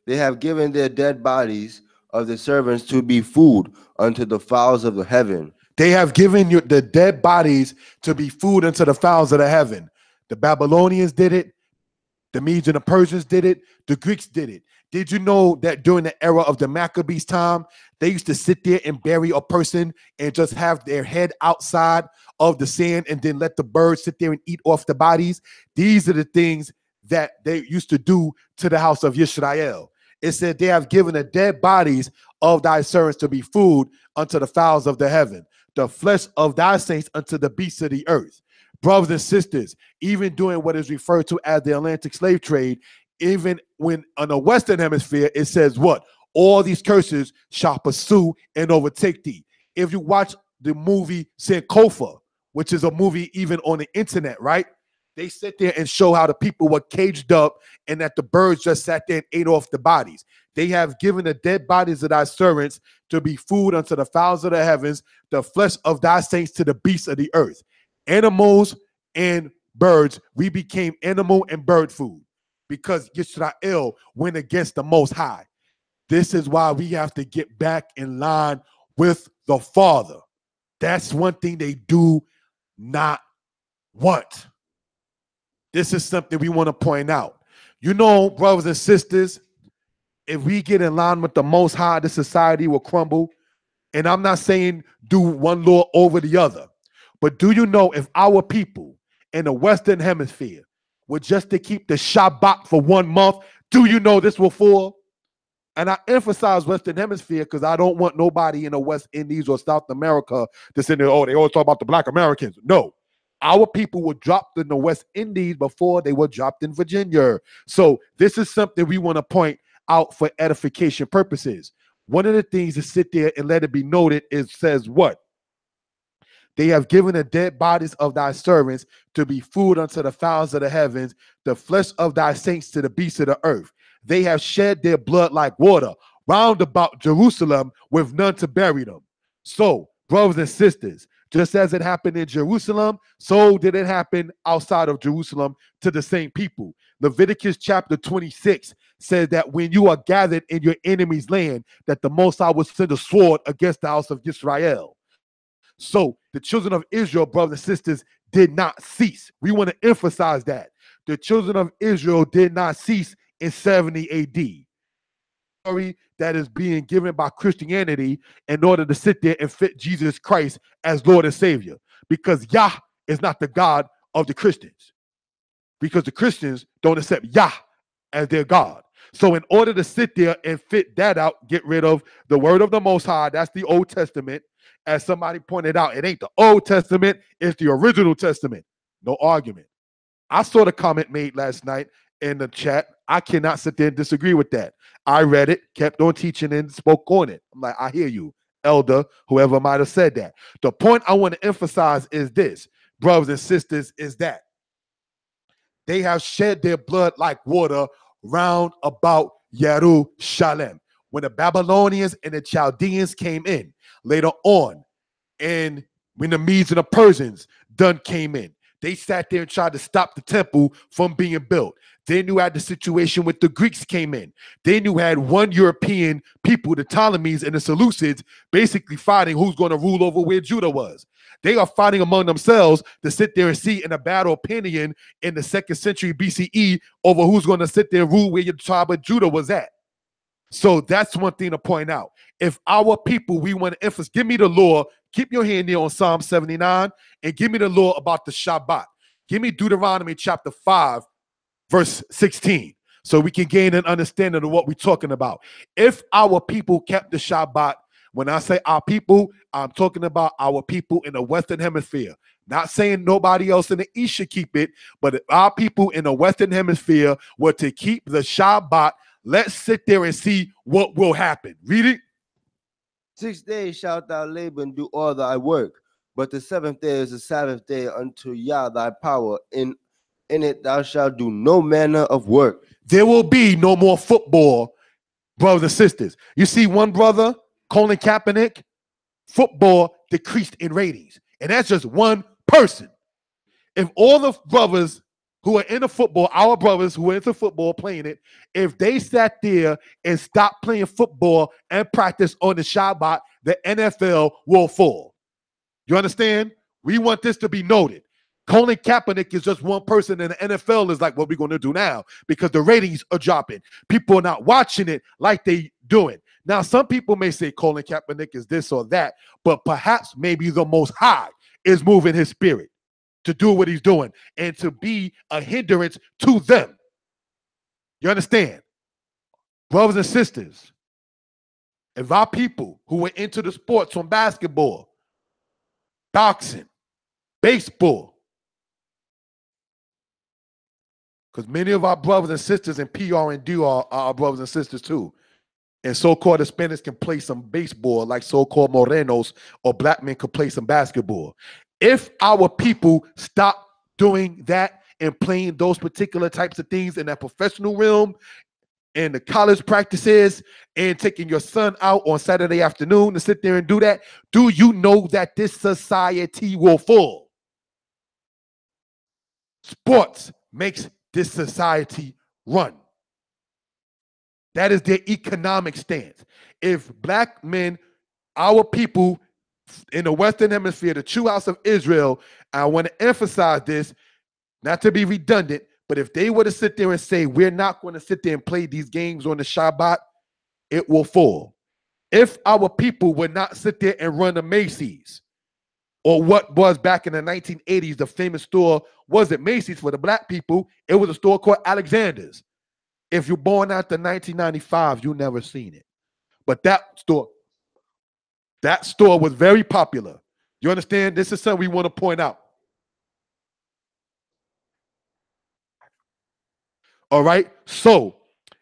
They have given their dead bodies of the servants to be food unto the fowls of the heaven. They have given you the dead bodies to be food unto the fowls of the heaven. The Babylonians did it. The Medes and the Persians did it. The Greeks did it. Did you know that during the era of the Maccabees' time, they used to sit there and bury a person and just have their head outside of the sand and then let the birds sit there and eat off the bodies? These are the things that they used to do to the house of Yisrael. It said they have given the dead bodies of thy servants to be food unto the fowls of the heaven, the flesh of thy saints unto the beasts of the earth. Brothers and sisters, even doing what is referred to as the Atlantic slave trade, even when on the Western hemisphere, it says what? All these curses shall pursue and overtake thee. If you watch the movie Sankofa, which is a movie even on the internet, right? They sit there and show how the people were caged up and that the birds just sat there and ate off the bodies. They have given the dead bodies of thy servants to be food unto the fowls of the heavens, the flesh of thy saints to the beasts of the earth. Animals and birds, we became animal and bird food because Yisrael went against the Most High. This is why we have to get back in line with the Father. That's one thing they do not want. This is something we want to point out. You know, brothers and sisters, if we get in line with the Most High, the society will crumble. And I'm not saying do one law over the other. But do you know if our people in the Western Hemisphere were just to keep the Shabbat for 1 month, do you know this will fall? And I emphasize Western Hemisphere because I don't want nobody in the West Indies or South America to say, oh, they always talk about the Black Americans. No. Our people were dropped in the West Indies before they were dropped in Virginia. So this is something we want to point out for edification purposes. One of the things to sit there and let it be noted is says what? They have given the dead bodies of thy servants to be food unto the fowls of the heavens, the flesh of thy saints to the beasts of the earth. They have shed their blood like water round about Jerusalem with none to bury them. So, brothers and sisters, just as it happened in Jerusalem, so did it happen outside of Jerusalem to the same people. Leviticus chapter 26 says that when you are gathered in your enemy's land, that the Most High will send a sword against the house of Israel. So the children of Israel, brothers and sisters, did not cease. We want to emphasize that. The children of Israel did not cease in 70 AD. Story that is being given by Christianity in order to sit there and fit Jesus Christ as Lord and Savior. Because Yah is not the God of the Christians. Because the Christians don't accept Yah as their God. So in order to sit there and fit that out, get rid of the word of the Most High, that's the Old Testament. As somebody pointed out, it ain't the Old Testament, it's the original Testament. No argument. I saw the comment made last night in the chat. I cannot sit there and disagree with that. I read it, kept on teaching and spoke on it. I'm like, I hear you, elder, whoever might have said that. The point I want to emphasize is this, brothers and sisters, is that they have shed their blood like water round about Jerusalem. When the Babylonians and the Chaldeans came in later on, and when the Medes and the Persians done came in, they sat there and tried to stop the temple from being built. Then you had the situation with the Greeks came in. Then you had one European people, the Ptolemies and the Seleucids, basically fighting who's going to rule over where Judah was. They are fighting among themselves to sit there and see in a battle opinion in the 2nd century BCE over who's going to sit there and rule where your tribe of Judah was at. So that's one thing to point out. If our people, we want to emphasize, give me the law, keep your hand there on Psalm 79, and give me the law about the Shabbat. Give me Deuteronomy chapter 5, verse 16, so we can gain an understanding of what we're talking about. If our people kept the Shabbat, when I say our people, I'm talking about our people in the Western Hemisphere. Not saying nobody else in the East should keep it, but if our people in the Western Hemisphere were to keep the Shabbat, let's sit there and see what will happen. Read it. 6 days shalt thou labor and do all thy work, but the seventh day is the Sabbath day unto Yah thy power. In it thou shalt do no manner of work. There will be no more football, brothers and sisters. You see one brother, Colin Kaepernick, football decreased in ratings. And that's just one person. If all the brothers who are into football, our brothers who are into football playing it, if they sat there and stopped playing football and practice on the Shabbat, the NFL will fall. You understand? We want this to be noted. Colin Kaepernick is just one person, and the NFL is like, what are we going to do now? Because the ratings are dropping. People are not watching it like they doing. Now, some people may say Colin Kaepernick is this or that, but perhaps maybe the Most High is moving his spirit to do what he's doing and to be a hindrance to them. You understand? Brothers and sisters, if our people who were into the sports from basketball, boxing, baseball, because many of our brothers and sisters in PR and DR are our brothers and sisters too. And so-called Hispanics can play some baseball like so-called Morenos, or black men could play some basketball. If our people stop doing that and playing those particular types of things in that professional realm and the college practices and taking your son out on Saturday afternoon to sit there and do that, do you know that this society will fall? Sports makes this society run. That is their economic stance. If black men, our people in the Western Hemisphere, the true house of Israel, I want to emphasize this, not to be redundant, but if they were to sit there and say, we're not going to sit there and play these games on the Shabbat, it will fall. If our people would not sit there and run the Macy's, or what was back in the 1980s, the famous store wasn't Macy's for the black people, it was a store called Alexander's. If you're born after 1995, you never seen it. But that store was very popular. You understand? This is something we want to point out. All right? So,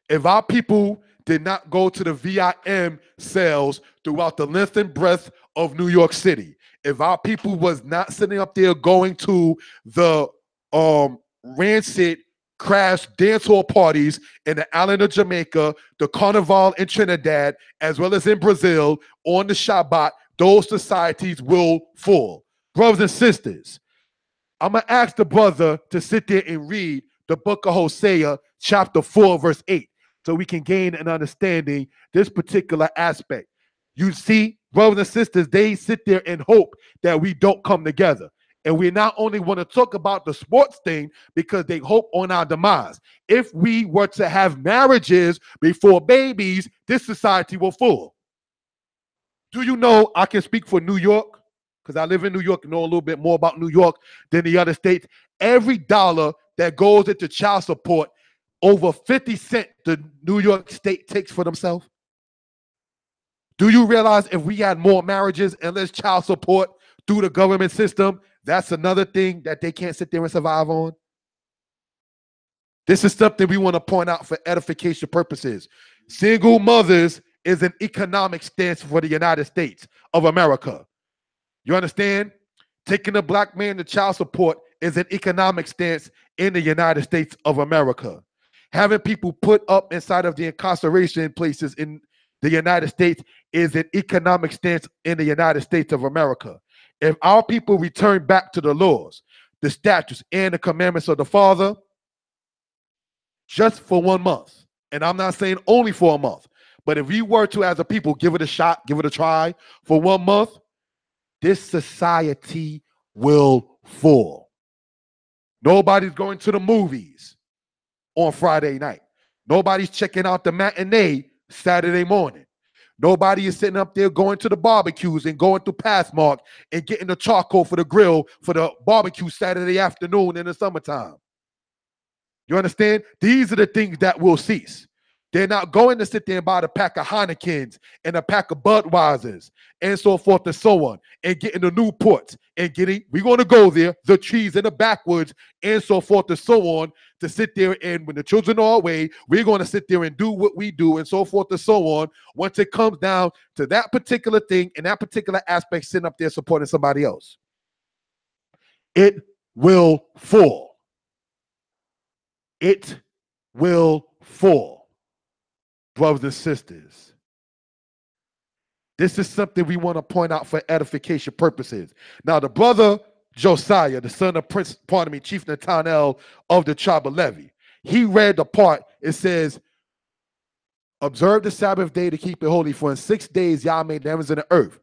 if our people did not go to the VIM sales throughout the length and breadth of New York City, if our people was not sitting up there going to the rancid crash dancehall parties in the island of Jamaica, the Carnival in Trinidad, as well as in Brazil on the Shabbat, those societies will fall. Brothers and sisters, I'm going to ask the brother to sit there and read the book of Hosea, chapter 4, verse 8, so we can gain an understanding this particular aspect. You see, brothers and sisters, they sit there and hope that we don't come together. And we not only want to talk about the sports thing because they hope on our demise. If we were to have marriages before babies, this society will fall. Do you know, I can speak for New York, because I live in New York and know a little bit more about New York than the other states. Every dollar that goes into child support, over 50 cents the New York State takes for themselves. Do you realize if we had more marriages and less child support through the government system, that's another thing that they can't sit there and survive on? This is something we want to point out for edification purposes. Single mothers is an economic stance for the United States of America. You understand? Taking a black man to child support is an economic stance in the United States of America. Having people put up inside of the incarceration places in the United States is an economic stance in the United States of America. If our people return back to the laws, the statutes, and the commandments of the Father, just for 1 month, and I'm not saying only for a month, but if we were to, as a people, give it a shot, give it a try for 1 month, this society will fall. Nobody's going to the movies on Friday night. Nobody's checking out the matinee Saturday morning. Nobody is sitting up there going to the barbecues and going through Pathmark and getting the charcoal for the grill for the barbecue Saturday afternoon in the summertime. You understand? These are the things that will cease. They're not going to sit there and buy a pack of Heinekens and a pack of Budweisers and so forth and so on, and getting the Newports and getting, we're going to go there, the trees in the backwoods and so forth and so on, to sit there and when the children are away, we're going to sit there and do what we do and so forth and so on. Once it comes down to that particular thing and that particular aspect, sitting up there supporting somebody else, it will fall. It will fall. Brothers and sisters, this is something we want to point out for edification purposes. Now, the brother Josiah, the son of Chief Nathanael of the tribe of Levi, he read the part. It says, observe the Sabbath day to keep it holy, for in 6 days Yah made the heavens and the earth.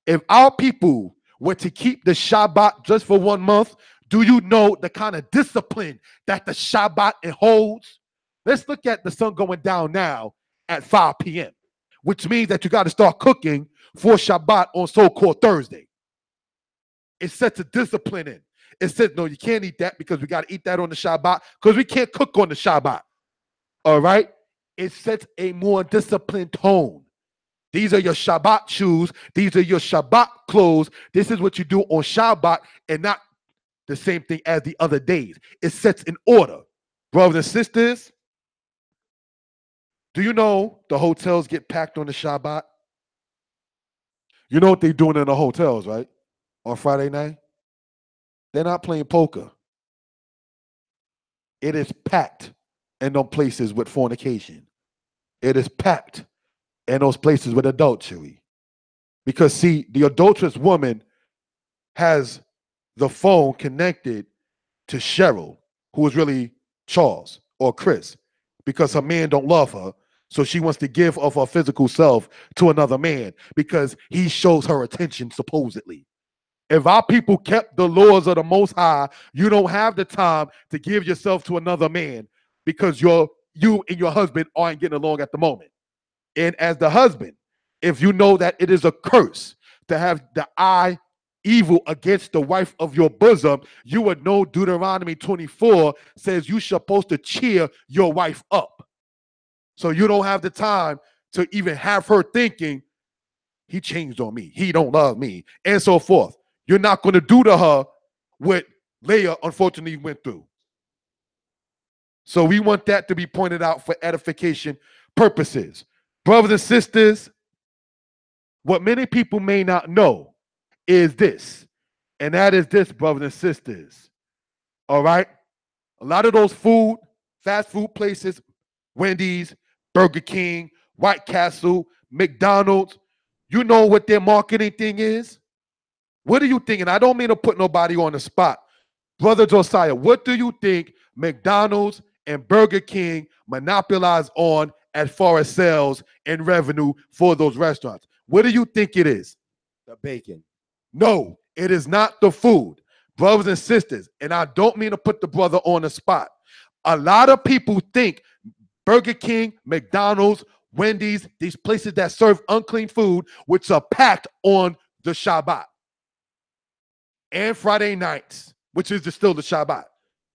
If our people were to keep the Shabbat just for 1 month, do you know the kind of discipline that the Shabbat it holds? Let's look at the sun going down now at 5 p.m., which means that you got to start cooking for Shabbat on so-called Thursday. It sets a discipline in. It says, no, you can't eat that because we got to eat that on the Shabbat because we can't cook on the Shabbat. All right? It sets a more disciplined tone. These are your Shabbat shoes. These are your Shabbat clothes. This is what you do on Shabbat and not the same thing as the other days. It sets an order. Brothers and sisters, do you know the hotels get packed on the Shabbat? You know what they're doing in the hotels, right? On Friday night? They're not playing poker. It is packed in those places with fornication. It is packed in those places with adultery. Because, see, the adulterous woman has the phone connected to Cheryl, who is really Charles or Chris, because her man don't love her. So she wants to give of her physical self to another man because he shows her attention, supposedly. If our people kept the laws of the Most High, you don't have the time to give yourself to another man because you and your husband aren't getting along at the moment. And as the husband, if you know that it is a curse to have the eye evil against the wife of your bosom, you would know Deuteronomy 24 says you're supposed to cheer your wife up. So you don't have the time to even have her thinking, he changed on me, he don't love me, and so forth. You're not going to do to her what Leah unfortunately went through. So we want that to be pointed out for edification purposes. Brothers and sisters, what many people may not know is this, and that is this, brothers and sisters. All right? A lot of those fast food places, Wendy's, Burger King, White Castle, McDonald's, you know what their marketing thing is? What do you think? And I don't mean to put nobody on the spot. Brother Josiah, what do you think McDonald's and Burger King monopolize on as far as sales and revenue for those restaurants? What do you think it is? The bacon. No, it is not the food. Brothers and sisters, and I don't mean to put the brother on the spot. A lot of people think Burger King, McDonald's, Wendy's, these places that serve unclean food, which are packed on the Shabbat and Friday nights, which is still the Shabbat.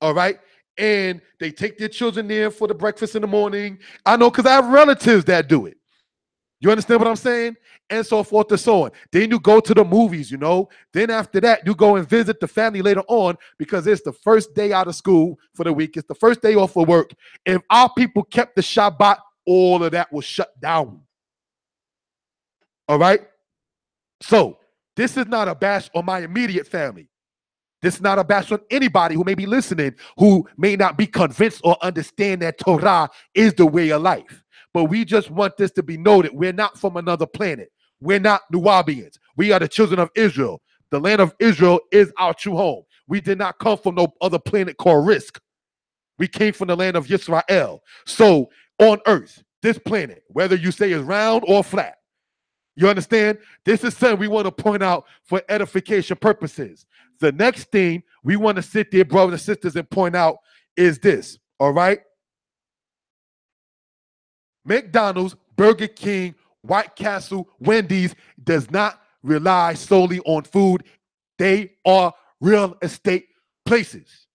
All right? And they take their children there for the breakfast in the morning. I know because I have relatives that do it. You understand what I'm saying? And so forth and so on. Then you go to the movies, you know. Then after that, you go and visit the family later on because it's the first day out of school for the week. It's the first day off for work. If our people kept the Shabbat, all of that was shut down. All right? So this is not a bash on my immediate family. This is not a bash on anybody who may be listening who may not be convinced or understand that Torah is the way of life. But we just want this to be noted. We're not from another planet. We're not Nubians. We are the children of Israel. The land of Israel is our true home. We did not come from no other planet called Risk. We came from the land of Yisrael. So on earth, this planet, whether you say is round or flat, you understand? This is something we want to point out for edification purposes. The next thing we want to sit there, brothers and sisters, and point out is this, all right? McDonald's, Burger King, White Castle, Wendy's does not rely solely on food. They are real estate places.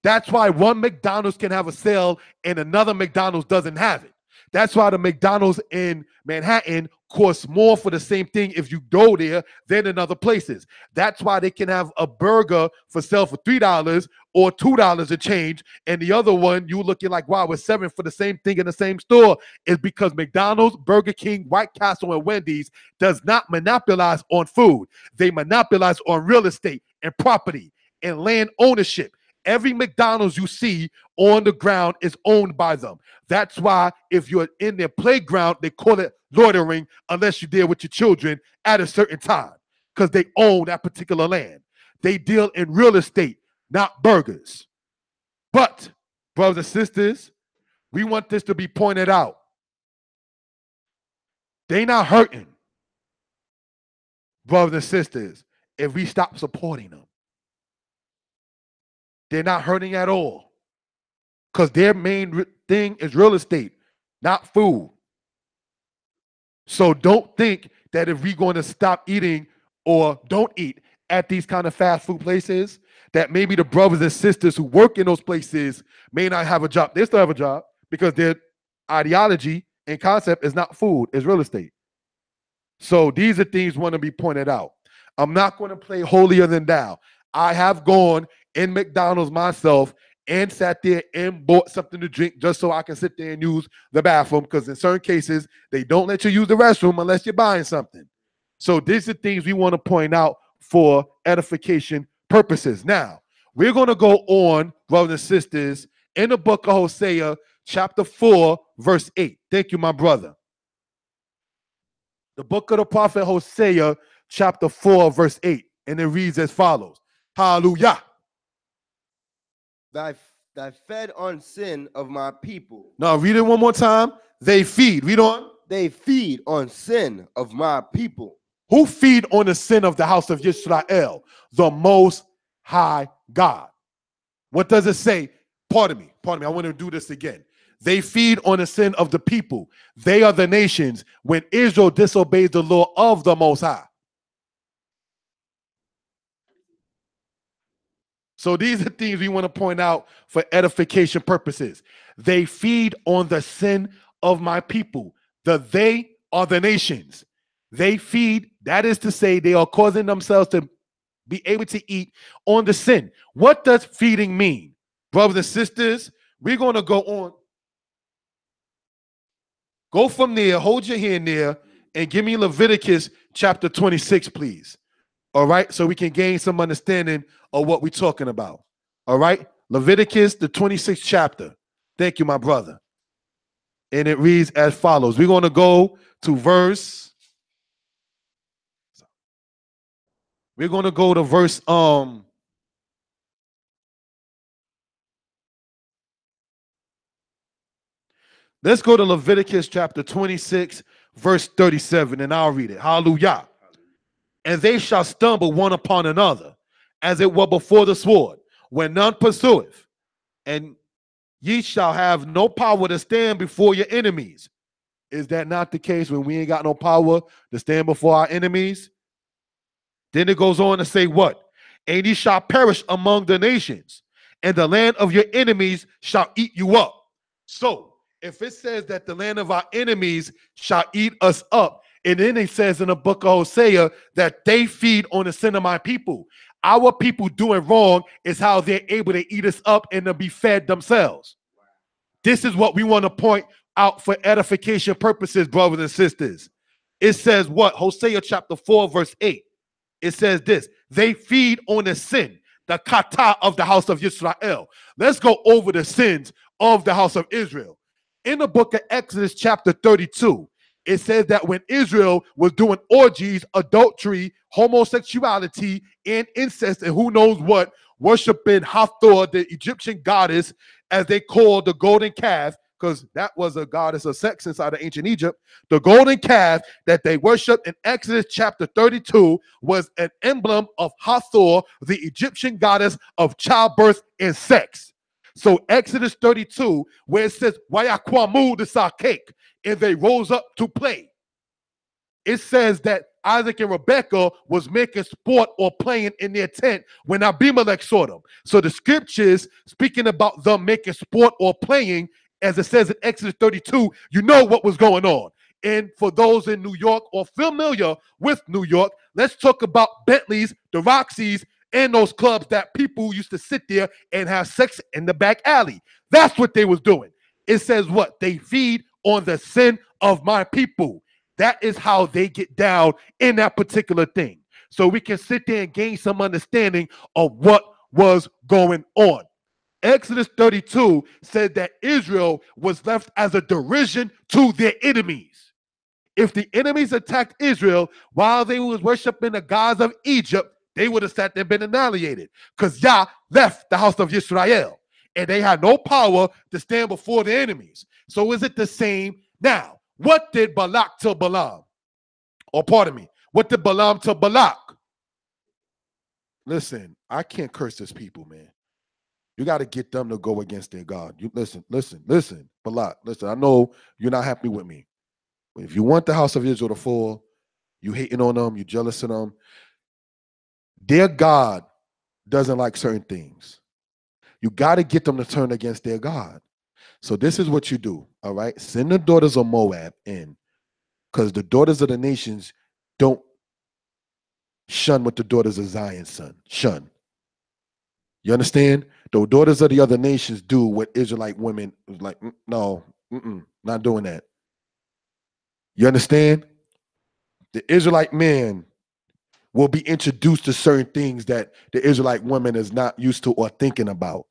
That's why one McDonald's can have a sale and another McDonald's doesn't have it. That's why the McDonald's in Manhattan costs more for the same thing if you go there than in other places. That's why they can have a burger for sale for $3 or $2 a change, and the other one you looking like, wow, it's $7 for the same thing in the same store. Is because McDonald's, Burger King, White Castle, and Wendy's does not monopolize on food. They monopolize on real estate and property and land ownership. Every McDonald's you see on the ground is owned by them. That's why if you're in their playground, they call it loitering unless you're there with your children at a certain time, because they own that particular land. They deal in real estate, not burgers. But, brothers and sisters, we want this to be pointed out. They not hurting, brothers and sisters, if we stop supporting them. They're not hurting at all, because their main thing is real estate, not food. So don't think that if we're going to stop eating or don't eat at these kind of fast food places, that maybe the brothers and sisters who work in those places may not have a job. They still have a job because their ideology and concept is not food, it's real estate. So these are things want to be pointed out. I'm not going to play holier than thou. I have gone in McDonald's myself and sat there and bought something to drink just so I can sit there and use the bathroom, because in certain cases, they don't let you use the restroom unless you're buying something. So these are things we want to point out for edification purposes. Now, we're going to go on, brothers and sisters, in the book of Hosea, chapter 4, verse 8. Thank you, my brother. The book of the prophet Hosea, chapter 4, verse 8. And it reads as follows. Hallelujah. Thy fed on sin of my people. Now read it one more time. They feed. Read on. They feed on sin of my people. Who feed on the sin of the house of Israel? The Most High God. What does it say? Pardon me. I want to do this again. They feed on the sin of the people. They are the nations when Israel disobeys the law of the Most High. So these are things we want to point out for edification purposes. They feed on the sin of my people. They are the nations. They feed, that is to say, they are causing themselves to be able to eat on the sin. What does feeding mean? Brothers and sisters, we're going to go on. Go from there, hold your hand there, and give me Leviticus chapter 26, please. All right, so we can gain some understanding of what we're talking about. All right, Leviticus, the 26th chapter. Thank you, my brother. And it reads as follows. We're going to go to verse. We're going to go to verse. Let's go to Leviticus chapter 26, verse 37, and I'll read it. Hallelujah. And they shall stumble one upon another, as it were before the sword, when none pursueth. And ye shall have no power to stand before your enemies. Is that not the case when we ain't got no power to stand before our enemies? Then it goes on to say what? And ye shall perish among the nations, and the land of your enemies shall eat you up. So, if it says that the land of our enemies shall eat us up, and then it says in the book of Hosea that they feed on the sin of my people. Our people doing wrong is how they're able to eat us up and to be fed themselves. This is what we want to point out for edification purposes, brothers and sisters. It says what? Hosea chapter 4, verse 8. It says this. They feed on the sin, the kata of the house of Israel. Let's go over the sins of the house of Israel. In the book of Exodus chapter 32, it says that when Israel was doing orgies, adultery, homosexuality, and incest, and who knows what, worshiping Hathor, the Egyptian goddess, as they called the golden calf, because that was a goddess of sex inside of ancient Egypt. The golden calf that they worshiped in Exodus chapter 32 was an emblem of Hathor, the Egyptian goddess of childbirth and sex. So Exodus 32, where it says, Wayakwamu the Sakek, and they rose up to play. It says that Isaac and Rebekah was making sport or playing in their tent when Abimelech saw them. So the scriptures speaking about them making sport or playing, as it says in Exodus 32, you know what was going on. And for those in New York or familiar with New York, let's talk about Bentleys, the Roxys, and those clubs that people used to sit there and have sex in the back alley. That's what they was doing. It says what? They feed on the sin of my people. That is how they get down in that particular thing. So we can sit there and gain some understanding of what was going on. Exodus 32 said that Israel was left as a derision to their enemies. If the enemies attacked Israel while they was worshiping the gods of Egypt, they would have sat there and been annihilated, because Yah left the house of Israel and they had no power to stand before the enemies. So is it the same now? What did Balak tell Balaam? Or pardon me, what did Balaam tell Balak? Listen, I can't curse this people, man. You got to get them to go against their God. You listen, Balak, listen, I know you're not happy with me. But if you want the house of Israel to fall, you hating on them, you jealous of them. Their God doesn't like certain things. You got to get them to turn against their God. So this is what you do, all right? Send the daughters of Moab in, because the daughters of the nations don't shun what the daughters of Zion shun. You understand? The daughters of the other nations do what Israelite women was like, no, not doing that. You understand? The Israelite man will be introduced to certain things that the Israelite woman is not used to or thinking about.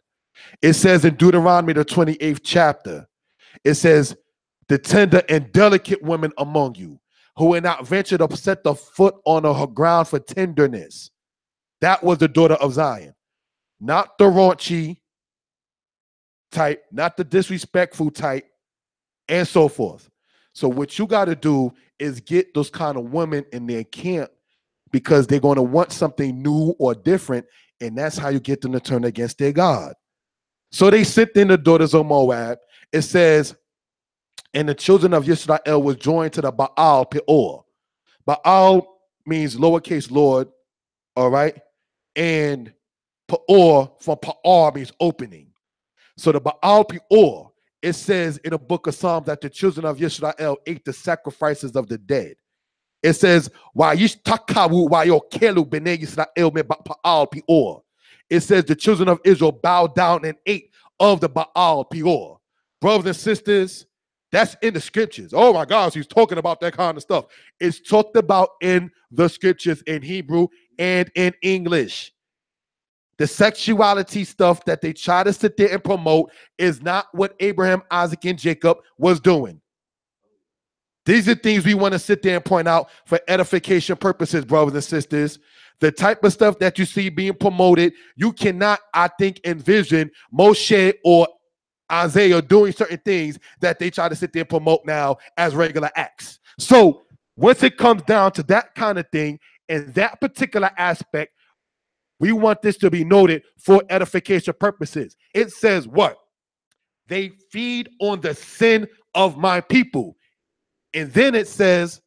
It says in Deuteronomy, the 28th chapter, it says, the tender and delicate women among you who will not venture to set the foot on her ground for tenderness. That was the daughter of Zion. Not the raunchy type, not the disrespectful type, and so forth. So what you got to do is get those kind of women in their camp, because they're going to want something new or different, and that's how you get them to turn against their God. So they sent in the daughters of Moab. It says, and the children of Israel was joined to the Baal Peor. Baal means lowercase Lord, all right? And Peor from Peor means opening. So the Baal Peor, it says in the book of Psalms that the children of Israel ate the sacrifices of the dead. It says, it says the children of Israel bowed down and ate of the Baal Peor. Brothers and sisters, that's in the scriptures. Oh my gosh, he's talking about that kind of stuff. It's talked about in the scriptures in Hebrew and in English. The sexuality stuff that they try to sit there and promote is not what Abraham, Isaac, and Jacob was doing. These are things we want to sit there and point out for edification purposes, brothers and sisters. The type of stuff that you see being promoted, you cannot, I think, envision Moshe or Isaiah doing certain things that they try to sit there and promote now as regular acts. So once it comes down to that kind of thing, in that particular aspect, we want this to be noted for edification purposes. It says what? They feed on the sin of my people. And then it says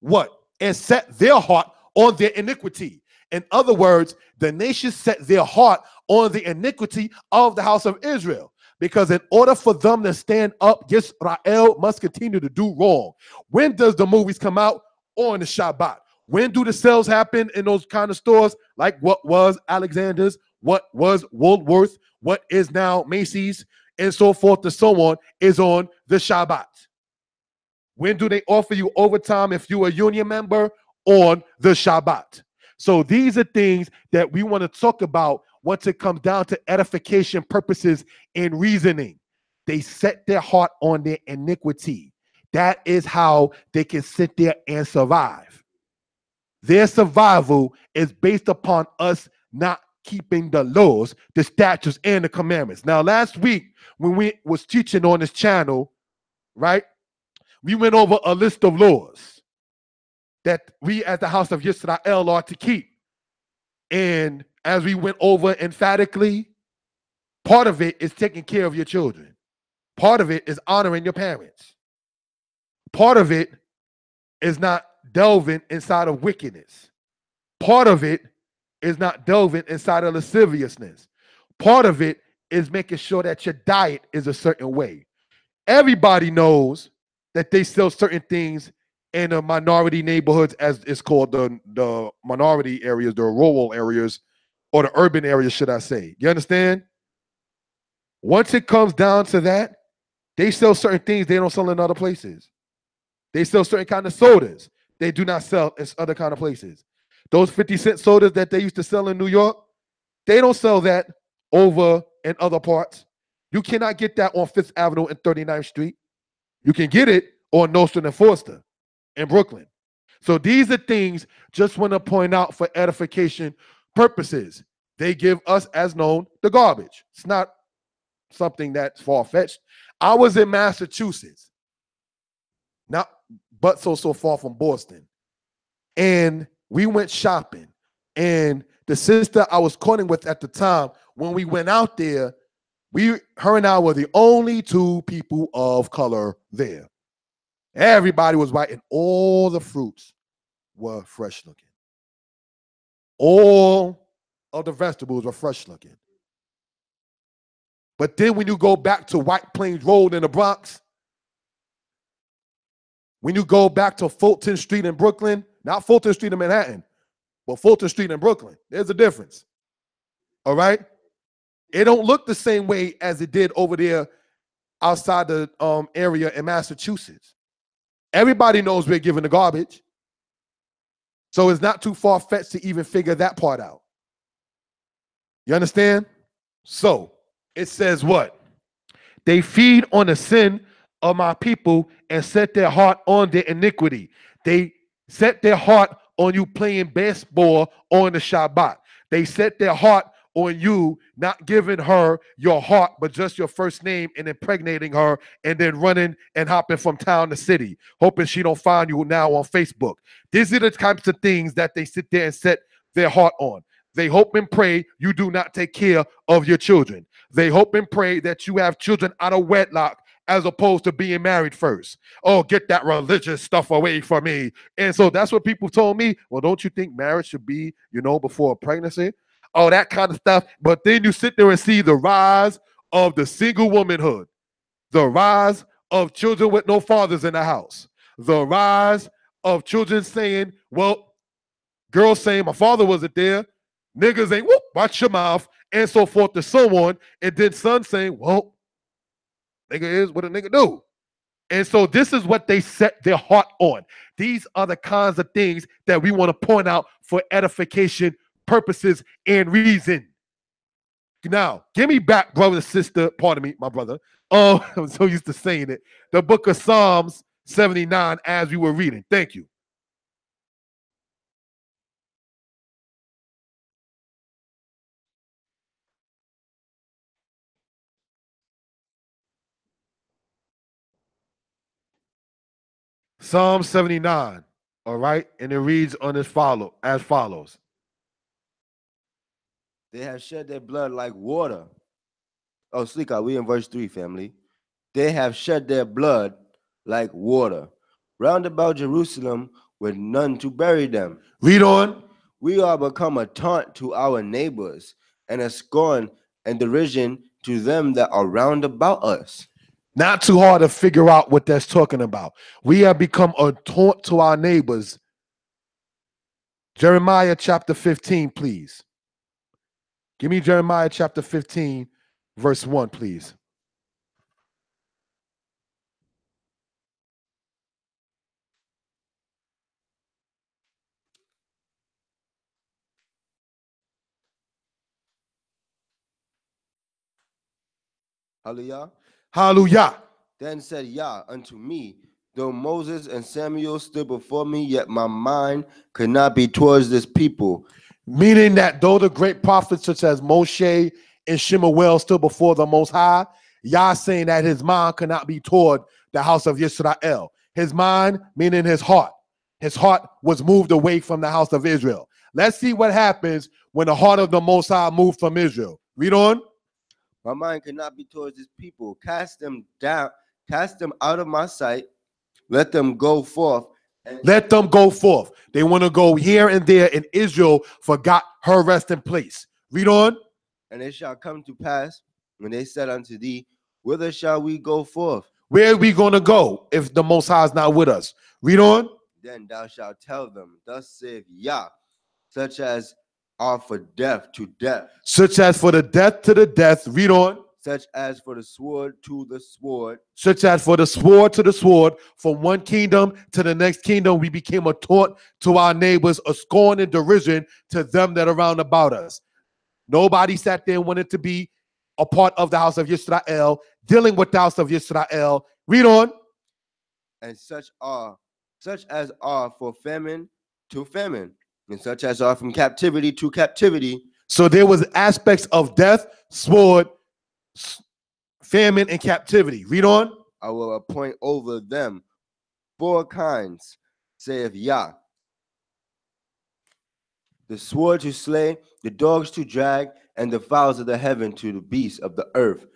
what? And set their heart on their iniquity. In other words, the nation set their heart on the iniquity of the house of Israel. Because in order for them to stand up, Israel must continue to do wrong. When does the movies come out? On the Shabbat. When do the sales happen in those kind of stores? Like what was Alexander's, what was Woolworth, what is now Macy's, and so forth and so on, is on the Shabbat. When do they offer you overtime if you're a union member? On the Shabbat. So these are things that we want to talk about once it comes down to edification purposes and reasoning. They set their heart on their iniquity. That is how they can sit there and survive. Their survival is based upon us not keeping the laws, the statutes, and the commandments. Now, last week when we was teaching on this channel, right, we went over a list of laws that we as the house of Yisrael are to keep. And as we went over emphatically, part of it is taking care of your children. Part of it is honoring your parents. Part of it is not delving inside of wickedness. Part of it is not delving inside of lasciviousness. Part of it is making sure that your diet is a certain way. Everybody knows that they sell certain things in the minority neighborhoods, as it's called, the minority areas, the rural areas, or the urban areas, should I say. You understand? Once it comes down to that, they sell certain things they don't sell in other places. They sell certain kind of sodas they do not sell in other kind of places. Those 50-cent sodas that they used to sell in New York, they don't sell that over in other parts. You cannot get that on 5th Avenue and 39th Street. You can get it on Nostrand and Forster in Brooklyn. So these are things just want to point out for edification purposes. They give us, as known, the garbage. It's not something that's far-fetched. I was in Massachusetts, not but so far from Boston, and we went shopping. And the sister I was courting with at the time, when we went out there, her and I were the only two people of color there. Everybody was white, and all the fruits were fresh looking. All of the vegetables were fresh looking. But then when you go back to White Plains Road in the Bronx, when you go back to Fulton Street in Brooklyn, not Fulton Street in Manhattan, but Fulton Street in Brooklyn, there's a difference. All right? It don't look the same way as it did over there outside the area in Massachusetts. Everybody knows we're giving the garbage. So it's not too far-fetched to even figure that part out. You understand? So it says what? They feed on the sin of my people and set their heart on their iniquity. They set their heart on you playing baseball on the Shabbat. They set their heart on you not giving her your heart, but just your first name, and impregnating her, and then running and hopping from town to city, hoping she don't find you now on Facebook. These are the types of things that they sit there and set their heart on. They hope and pray you do not take care of your children. They hope and pray that you have children out of wedlock as opposed to being married first. Oh, get that religious stuff away from me. And so that's what people told me. Well, don't you think marriage should be, before a pregnancy? Oh, that kind of stuff. But then you sit there and see the rise of the single womanhood, the rise of children with no fathers in the house, the rise of children saying, well, girls saying my father wasn't there, niggas ain't, whoop, watch your mouth, and so forth and so on. And then sons saying, well, nigga is what a nigga do. And so this is what they set their heart on. These are the kinds of things that we want to point out for edification purposes and reason. Now, give me back, brother, sister, pardon me, my brother. Oh, I'm so used to saying it. The book of Psalms 79 as we were reading. Thank you. Psalm 79, all right? And it reads as follows. They have shed their blood like water. Oh, Slika, we in verse 3, family. They have shed their blood like water, round about Jerusalem with none to bury them. Read on. We are become a taunt to our neighbors, and a scorn and derision to them that are round about us. Not too hard to figure out what that's talking about. We have become a taunt to our neighbors. Jeremiah chapter 15, please. Give me Jeremiah chapter 15, verse 1, please. Hallelujah. Hallelujah. Then said Yah unto me, though Moses and Samuel stood before me, yet my mind could not be towards this people. Meaning that though the great prophets such as Moshe and Shemuel stood before the Most High, Yah saying that his mind could not be toward the house of Yisrael. His mind, meaning his heart. His heart was moved away from the house of Israel. Let's see what happens when the heart of the Most High moved from Israel. Read on. My mind could not be towards this people. Cast them down, cast them out of my sight. Let them go forth. Let them go forth. They want to go here and there, and Israel forgot her resting place. Read on. And it shall come to pass when they said unto thee, whither shall we go forth? Where are we going to go if the Most High is not with us? Read on. Then thou shalt tell them, thus saith Yah, such as are for death to death, Such as for the death to the death. Read on. such as for the sword to the sword, Such as for the sword to the sword, from one kingdom to the next kingdom, we became a taunt to our neighbors, a scorn and derision to them that are round about us. Nobody sat there and wanted to be a part of the house of Yisrael, dealing with the house of Yisrael. Read on. and such as are for famine to famine, and such as are from captivity to captivity. So there was aspects of death, sword, famine, and captivity. Read on. I will appoint over them 4 kinds, saith Yah. The sword to slay, the dogs to drag, and the fowls of the heaven to the beasts of the earth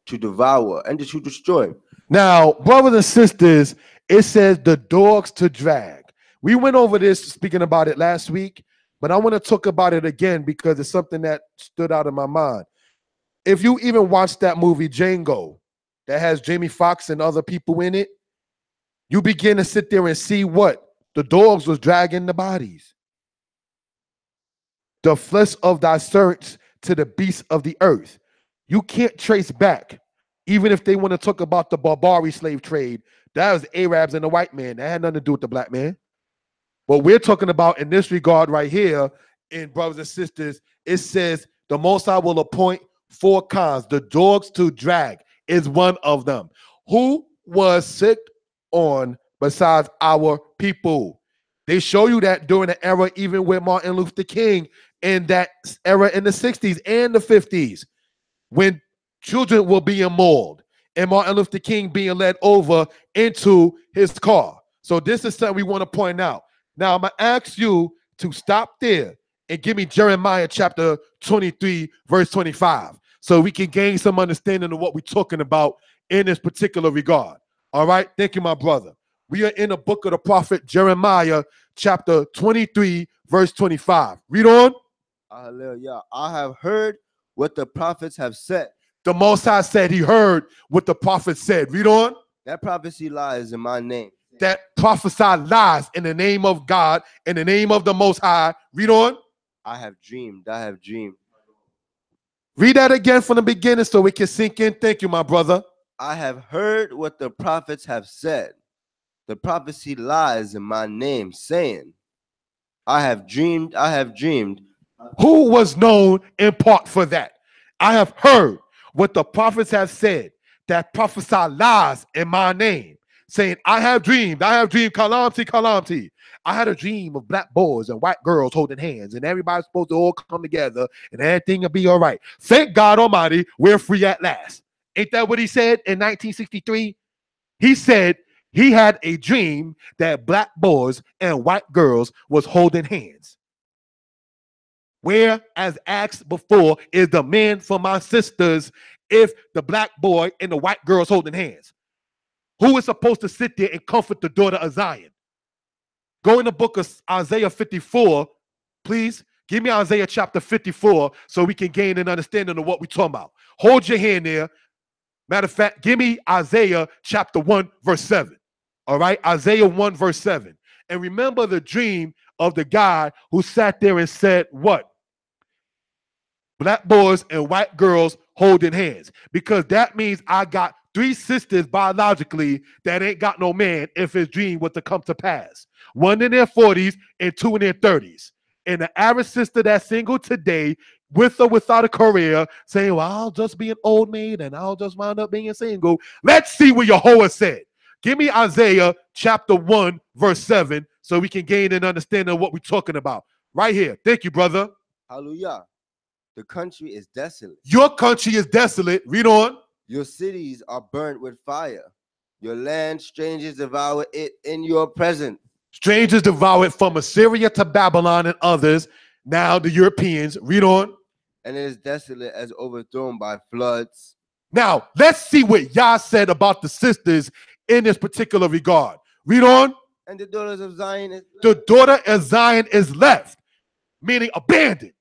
to devour and to destroy. Now, brothers and sisters, it says the dogs to drag. We went over this, speaking about it last week, but I want to talk about it again because it's something that stood out in my mind. If you even watch that movie Django that has Jamie Foxx and other people in it, you begin to sit there and see what the dogs was dragging the bodies. The flesh of thy servants to the beasts of the earth. You can't trace back, even if they want to talk about the Barbary slave trade. That was the Arabs and the white man. That had nothing to do with the black man. What we're talking about in this regard right here, in brothers and sisters, it says the Most High will appoint 4 kinds. The dogs to drag is one of them. Who was sick on besides our people? They show you that during the era, even with Martin Luther King, in that era in the 60s and the 50s, when children were being mauled and Martin Luther King being led over into his car. So this is something we want to point out. Now, I'm going to ask you to stop there and give me Jeremiah chapter 23, verse 25, so we can gain some understanding of what we're talking about in this particular regard. All right? Thank you, my brother. We are in the book of the prophet Jeremiah chapter 23, verse 25. Read on. Hallelujah. I have heard what the prophets have said. The Most High said he heard what the prophet said. Read on. That prophecy lies in my name. That prophesied lies in the name of God, in the name of the Most High. Read on. I have dreamed. I have dreamed. Read that again from the beginning so we can sink in. Thank you, my brother. I have heard what the prophets have said. The prophecy lies in my name, saying, I have dreamed. I have dreamed. Who was known in part for that? I have heard what the prophets have said, that prophesy lies in my name, saying, I have dreamed, calamity, calamity. I had a dream of black boys and white girls holding hands, and everybody's supposed to all come together and everything will be all right. Thank God Almighty, we're free at last. Ain't that what he said in 1963? He said he had a dream that black boys and white girls was holding hands. Where, as asked before, is the man for my sisters if the black boy and the white girls holding hands? Who is supposed to sit there and comfort the daughter of Zion? Go in the book of Isaiah 54, please. Give me Isaiah chapter 54 so we can gain an understanding of what we're talking about. Hold your hand there. Matter of fact, give me Isaiah chapter 1, verse 7. All right, Isaiah 1, verse 7. And remember the dream of the guy who sat there and said, what? Black boys and white girls holding hands. Because that means I got 3 sisters biologically that ain't got no man if his dream was to come to pass. 1 in their 40s and 2 in their 30s. And the average sister that's single today, with or without a career, saying, well, I'll just be an old maid and I'll just wind up being single. Let's see what Yehoah said. Give me Isaiah chapter 1, verse 7, so we can gain an understanding of what we're talking about. Right here. Thank you, brother. Hallelujah. The country is desolate. Your country is desolate. Read on. Your cities are burnt with fire. Your land, strangers devour it in your presence. Strangers devour it from Assyria to Babylon and others. Now the Europeans. Read on. And it is desolate as overthrown by floods. Now, let's see what Yah said about the sisters in this particular regard. Read on. And the daughters of Zion is left. The daughter of Zion is left, meaning abandoned.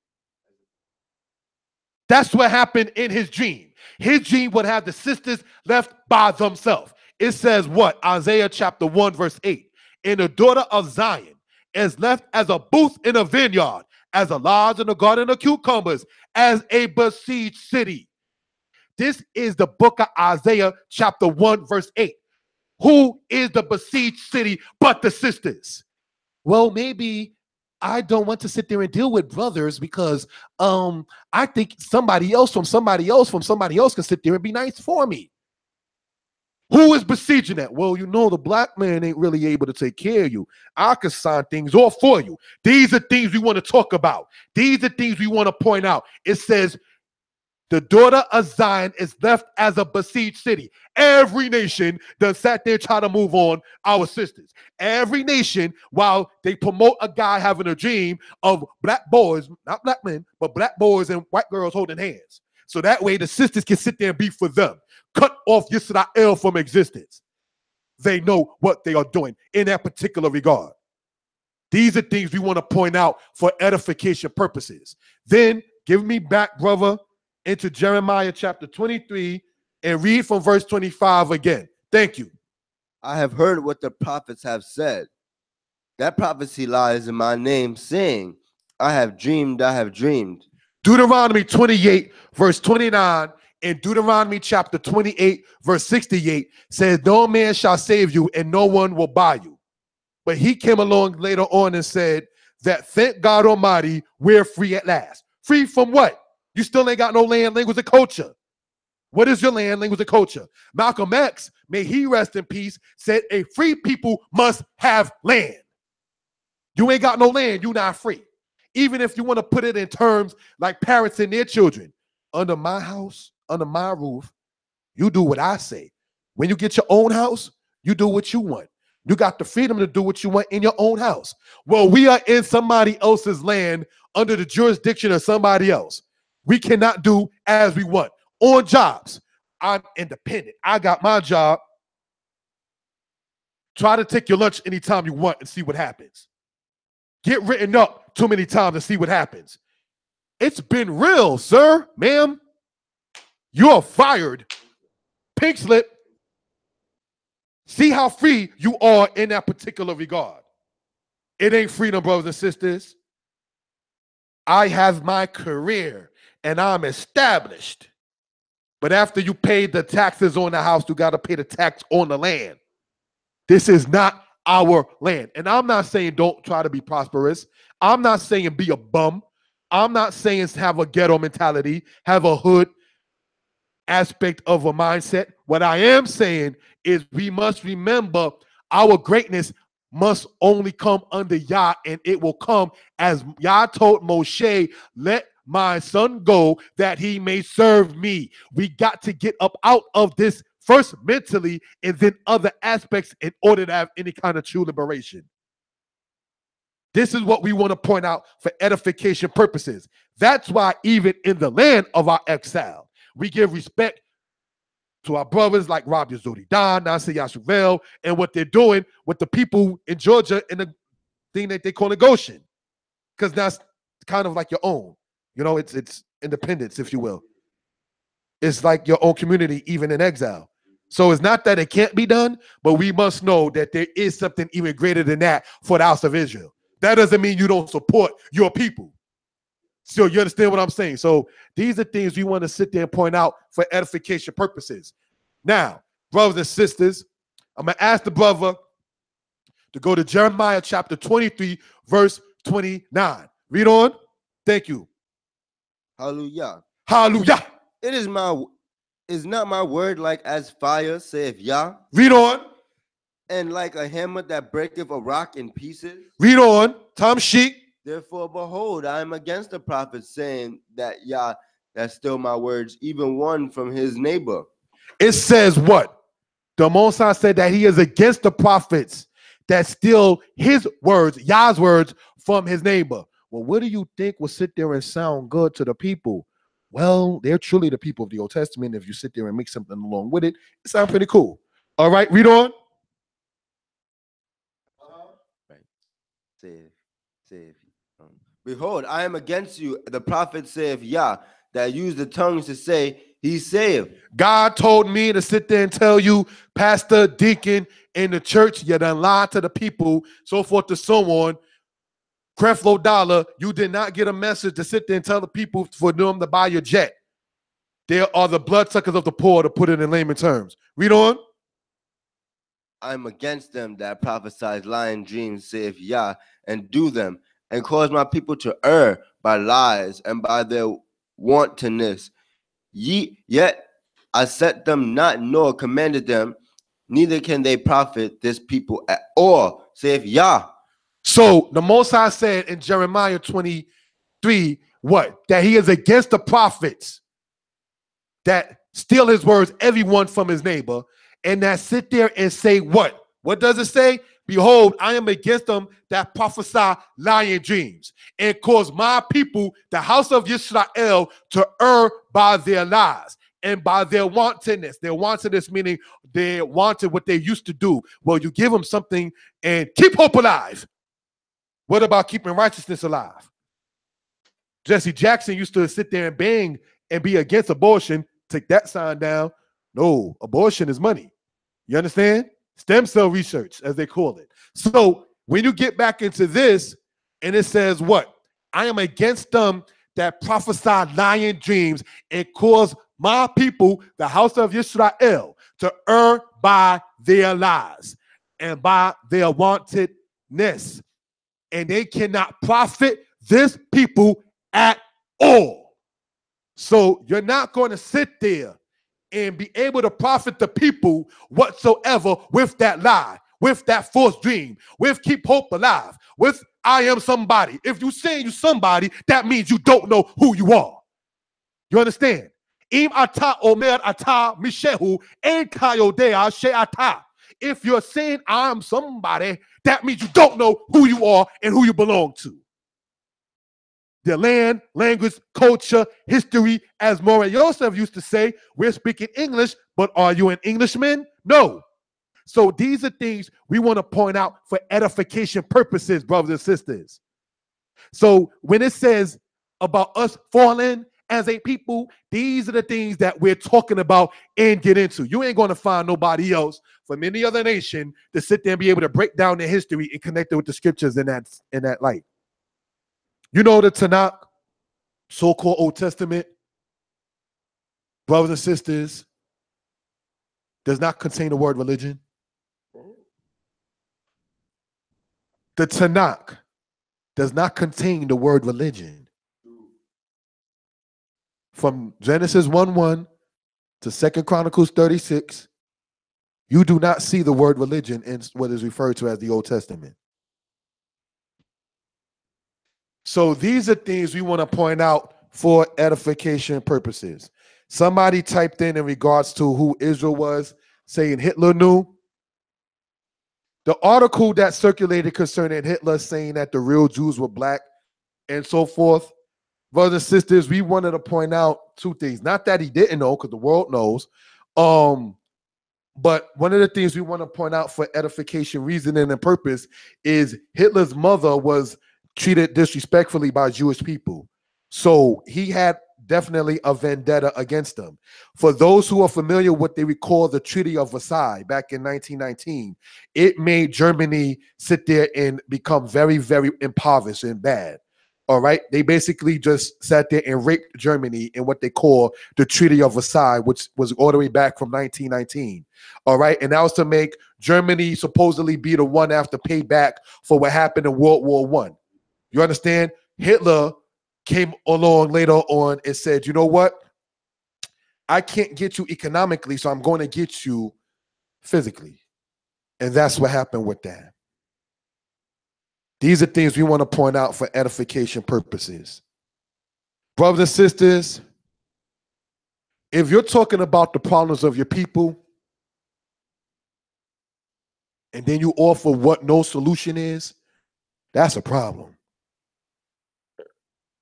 That's what happened in his dream. His dream would have the sisters left by themselves. It says what? Isaiah chapter 1, verse 8. And the daughter of Zion is left as a booth in a vineyard, as a lodge in a garden of cucumbers, as a besieged city. This is the book of Isaiah chapter 1, verse 8. Who is the besieged city but the sisters? Well, maybe I don't want to sit there and deal with brothers because I think somebody else from somebody else from somebody else can sit there and be nice for me. Who is besieging that? Well, you know, the black man ain't really able to take care of you. I can sign things off for you. These are things we want to talk about. These are things we want to point out. It says, the daughter of Zion is left as a besieged city. Every nation that sat there trying to move on our sisters. Every nation, while they promote a guy having a dream of black boys, not black men, but black boys and white girls holding hands. So that way the sisters can sit there and be for them. Cut off Yisrael from existence. They know what they are doing in that particular regard. These are things we want to point out for edification purposes. Then give me back, brother, into Jeremiah chapter 23 and read from verse 25 again. Thank you. I have heard what the prophets have said. That prophecy lies in my name, saying, I have dreamed, I have dreamed. Deuteronomy 28, verse 29, and Deuteronomy chapter 28, verse 68 says, no man shall save you and no one will buy you. But he came along later on and said that, thank God Almighty, we're free at last. Free from what? You still ain't got no land, language, and culture. What is your land, language, and culture? Malcolm X, may he rest in peace, said a free people must have land. You ain't got no land, you're not free. Even if you want to put it in terms like parents and their children. Under my house, under my roof, you do what I say. When you get your own house, you do what you want. You got the freedom to do what you want in your own house. Well, we are in somebody else's land under the jurisdiction of somebody else. We cannot do as we want. On jobs, I'm independent. I got my job. Try to take your lunch anytime you want and see what happens. Get written up too many times and see what happens. It's been real, sir, ma'am. You're fired. Pink slip. See how free you are in that particular regard. It ain't freedom, brothers and sisters. I have my career and I'm established. But after you pay the taxes on the house, you got to pay the tax on the land. This is not our land. And I'm not saying don't try to be prosperous. I'm not saying be a bum. I'm not saying have a ghetto mentality, have a hood aspect of a mindset. What I am saying is we must remember our greatness must only come under Yah, and it will come as Yah told Moshe, let my son go that he may serve me. We got to get up out of this first mentally and then other aspects in order to have any kind of true liberation. This is what we want to point out for edification purposes. That's why even in the land of our exile, we give respect to our brothers like Rob Yazodi Don, Nasir Yashuvel, and what they're doing with the people in Georgia in the thing that they call a Goshen. Because that's kind of like your own. You know, it's independence, if you will. It's like your own community, even in exile. So it's not that it can't be done, but we must know that there is something even greater than that for the house of Israel. That doesn't mean you don't support your people. So you understand what I'm saying? So these are things we want to sit there and point out for edification purposes. Now, brothers and sisters, I'm going to ask the brother to go to Jeremiah chapter 23, verse 29. Read on. Thank you. Hallelujah. Hallelujah. Is not my word like as fire, saith Yah? Read on. And like a hammer that breaketh a rock in pieces? Read on. Tom Sheik. Therefore, behold, I am against the prophet, saying that Yah, that still my words, even one from his neighbor. It says what? The Mosai said that he is against the prophets that steal his words, Yah's words, from his neighbor. Well, what do you think will sit there and sound good to the people? Well, they're truly the people of the Old Testament. If you sit there and make something along with it, it sounds pretty cool. All right, read on. Right. Saith, behold, I am against you, the prophet saith Yah, that use the tongues to say, He's saved. God told me to sit there and tell you, pastor, deacon in the church, you done lied to the people, so forth and so on. Creflo Dollar, you did not get a message to sit there and tell the people for them to buy your jet. There are the bloodsuckers of the poor, to put it in layman terms. Read on. I'm against them that prophesy lying dreams, saith Yah, and do them, and cause my people to err by lies and by their wantonness. Yet I set them not, nor commanded them, neither can they profit this people at all, saith Yah. So the Most High said in Jeremiah 23, what? That he is against the prophets that steal his words, everyone from his neighbor, and that sit there and say what? What does it say? Behold, I am against them that prophesy lying dreams and cause my people, the house of Israel, to err by their lies and by their wantonness. Their wantonness meaning they wanted what they used to do. Well, you give them something and keep hope alive. What about keeping righteousness alive? Jesse Jackson used to sit there and bang and be against abortion. Take that sign down. No, abortion is money. You understand? Stem cell research, as they call it. So when you get back into this, and it says what? I am against them that prophesy lying dreams and cause my people, the house of Israel, to err by their lies and by their wantedness. And they cannot profit this people at all. So you're not going to sit there and be able to profit the people whatsoever with that lie, with that false dream, with keep hope alive, with I am somebody. If you say you somebody, that means you don't know who you are. You understand? Im ata omer ata mishehu en kayodea she ata. If you're saying I'm somebody, that means you don't know who you are and who you belong to. The land, language, culture, history, as Moray Yosef used to say, we're speaking English, but are you an Englishman? No. So these are things we want to point out for edification purposes, brothers and sisters. So when it says about us falling as a people, these are the things that we're talking about and get into. You ain't going to find nobody else from any other nation to sit there and be able to break down their history and connect it with the scriptures in that light. You know the Tanakh, so-called Old Testament, brothers and sisters, does not contain the word religion. The Tanakh does not contain the word religion. From Genesis 1:1 to 2 Chronicles 36, you do not see the word religion in what is referred to as the Old Testament. So these are things we want to point out for edification purposes. Somebody typed in regards to who Israel was, saying Hitler knew. The article that circulated concerning Hitler saying that the real Jews were black and so forth, brothers and sisters, we wanted to point out two things. Not that he didn't know, because the world knows. But one of the things we want to point out for edification, reasoning, and purpose is Hitler's mother was treated disrespectfully by Jewish people. So he had definitely a vendetta against them. For those who are familiar with what they recall the Treaty of Versailles back in 1919, it made Germany sit there and become very, very impoverished and bad. All right. They basically just sat there and raped Germany in what they call the Treaty of Versailles, which was all the way back from 1919. All right. And that was to make Germany supposedly be the one to have to pay back for what happened in World War I. You understand? Hitler came along later on and said, you know what? I can't get you economically, so I'm going to get you physically. And that's what happened with that. These are things we want to point out for edification purposes. Brothers and sisters, if you're talking about the problems of your people, and then you offer what no solution is, that's a problem.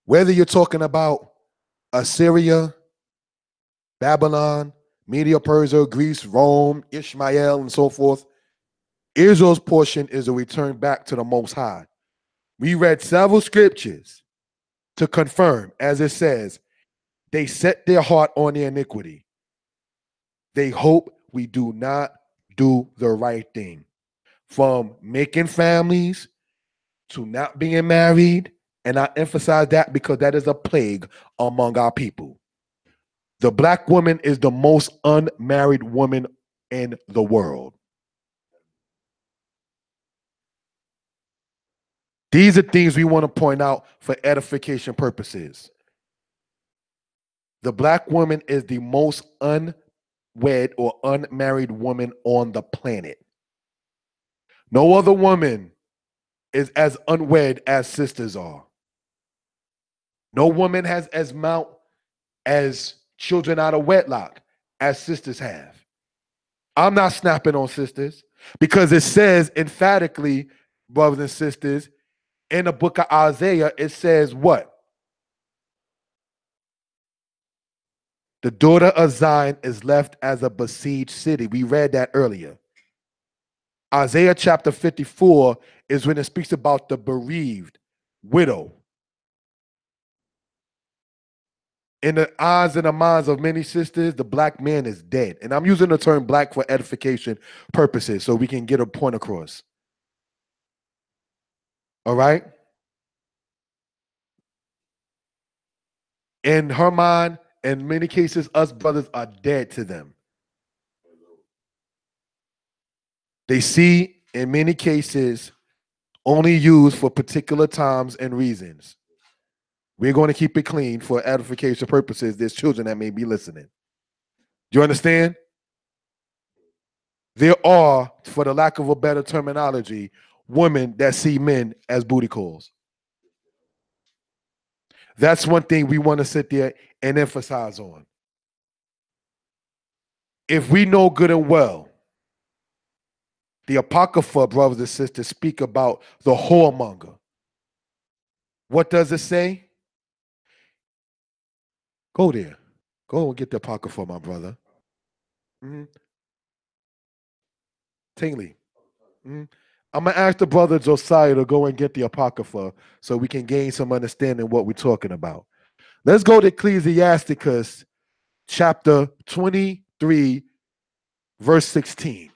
Whether you're talking about Assyria, Babylon, Media, Persia, Greece, Rome, Ishmael, and so forth, Israel's portion is a return back to the Most High. We read several scriptures to confirm, as it says, They set their heart on their iniquity. They hope we do not do the right thing. From making families to not being married. And I emphasize that because that is a plague among our people. The black woman is the most unmarried woman in the world. These are things we want to point out for edification purposes. The black woman is the most unwed or unmarried woman on the planet. No other woman is as unwed as sisters are. No woman has as mount as children out of wedlock as sisters have. I'm not snapping on sisters because it says emphatically, brothers and sisters, in the book of Isaiah, it says what? The daughter of Zion is left as a besieged city. We read that earlier. Isaiah chapter 54 is when it speaks about the bereaved widow. In the eyes and the minds of many sisters, the black man is dead. And I'm using the term black for edification purposes so we can get a point across. All right? In her mind, in many cases, us brothers are dead to them. They see, in many cases, only used for particular times and reasons. We're going to keep it clean for edification purposes. There's children that may be listening. Do you understand? There are, for the lack of a better terminology, women that see men as booty calls. That's one thing we want to sit there and emphasize on. If we know good and well, the Apocrypha, brothers and sisters, speak about the whoremonger. What does it say? Go there. Go and get the Apocrypha, my brother. Tingley. I'm going to ask the brother Josiah to go and get the Apocrypha so we can gain some understanding of what we're talking about. Let's go to Ecclesiasticus chapter 23, verse 16.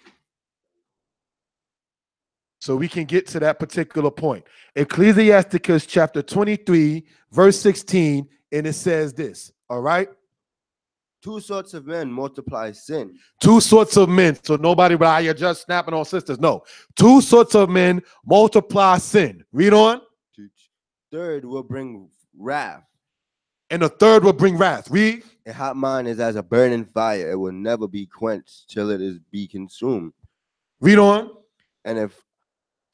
So we can get to that particular point. Ecclesiasticus chapter 23, verse 16, and it says this, all right? Two sorts of men multiply sin. Two sorts of men. So nobody, but you're just snapping on sisters. No. Two sorts of men multiply sin. Read on. Third will bring wrath. And the third will bring wrath. Read. A hot mind is as a burning fire. It will never be quenched till it is be consumed. Read on. And if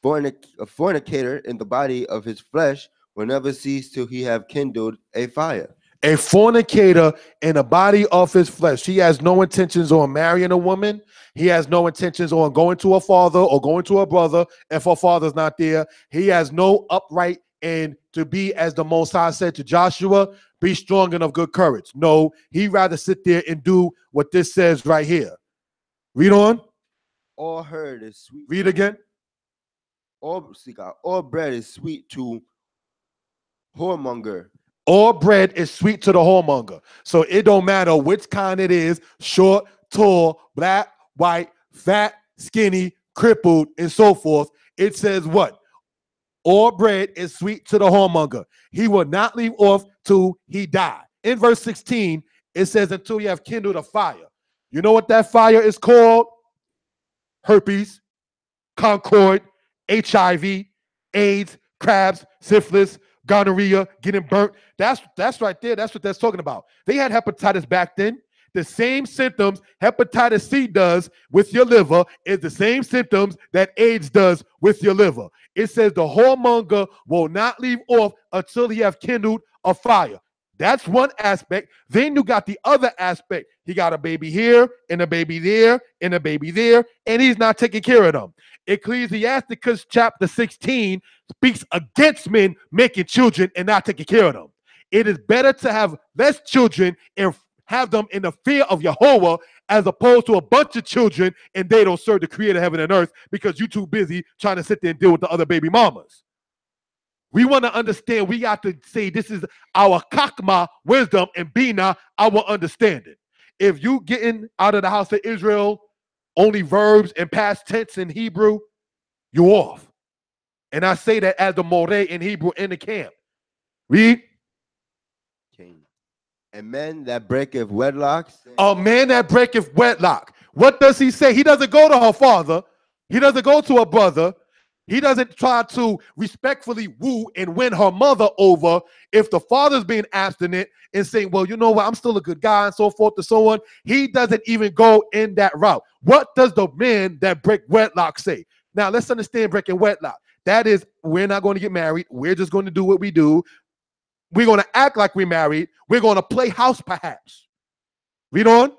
a fornicator in the body of his flesh will never cease till he have kindled a fire. A fornicator in the body of his flesh. He has no intentions on marrying a woman. He has no intentions on going to a father or going to a brother. If her father's not there, he has no upright and to be, as the Most High said to Joshua, be strong and of good courage. No, he'd rather sit there and do what this says right here. Read on. All heard is sweet. Read again. All bread is sweet to whoremonger. All bread is sweet to the whoremonger. So it don't matter which kind it is, short, tall, black, white, fat, skinny, crippled, and so forth. It says what? All bread is sweet to the whoremonger. He will not leave off till he die. In verse 16, it says until you have kindled a fire. You know what that fire is called? Herpes, concord, HIV, AIDS, crabs, syphilis, gonorrhea, getting burnt. That's right there. That's what that's talking about. They had hepatitis back then. The same symptoms hepatitis C does with your liver is the same symptoms that AIDS does with your liver. It says the whoremonger will not leave off until he have kindled a fire. That's one aspect. Then you got the other aspect. He got a baby here and a baby there and a baby there, and he's not taking care of them. Ecclesiasticus chapter 16 speaks against men making children and not taking care of them. It is better to have less children and have them in the fear of Yahweh as opposed to a bunch of children and they don't serve the creator of heaven and earth because you're too busy trying to sit there and deal with the other baby mamas. We want to understand. We got to say this is our kakma, wisdom, and bina, our understanding. If you getting out of the house of Israel, only verbs and past tense in Hebrew, you off. And I say that as the more in Hebrew in the camp. Read. A man that breaketh wedlock. A man that breaketh wedlock. What does he say? He doesn't go to her father. He doesn't go to her brother. He doesn't try to respectfully woo and win her mother over if the father's being abstinent and saying, well, you know what, I'm still a good guy and so forth and so on. He doesn't even go in that route. What does the man that break wedlock say? Now, let's understand breaking wedlock. That is, we're not going to get married. We're just going to do what we do. We're going to act like we're married. We're going to play house, perhaps. Read on.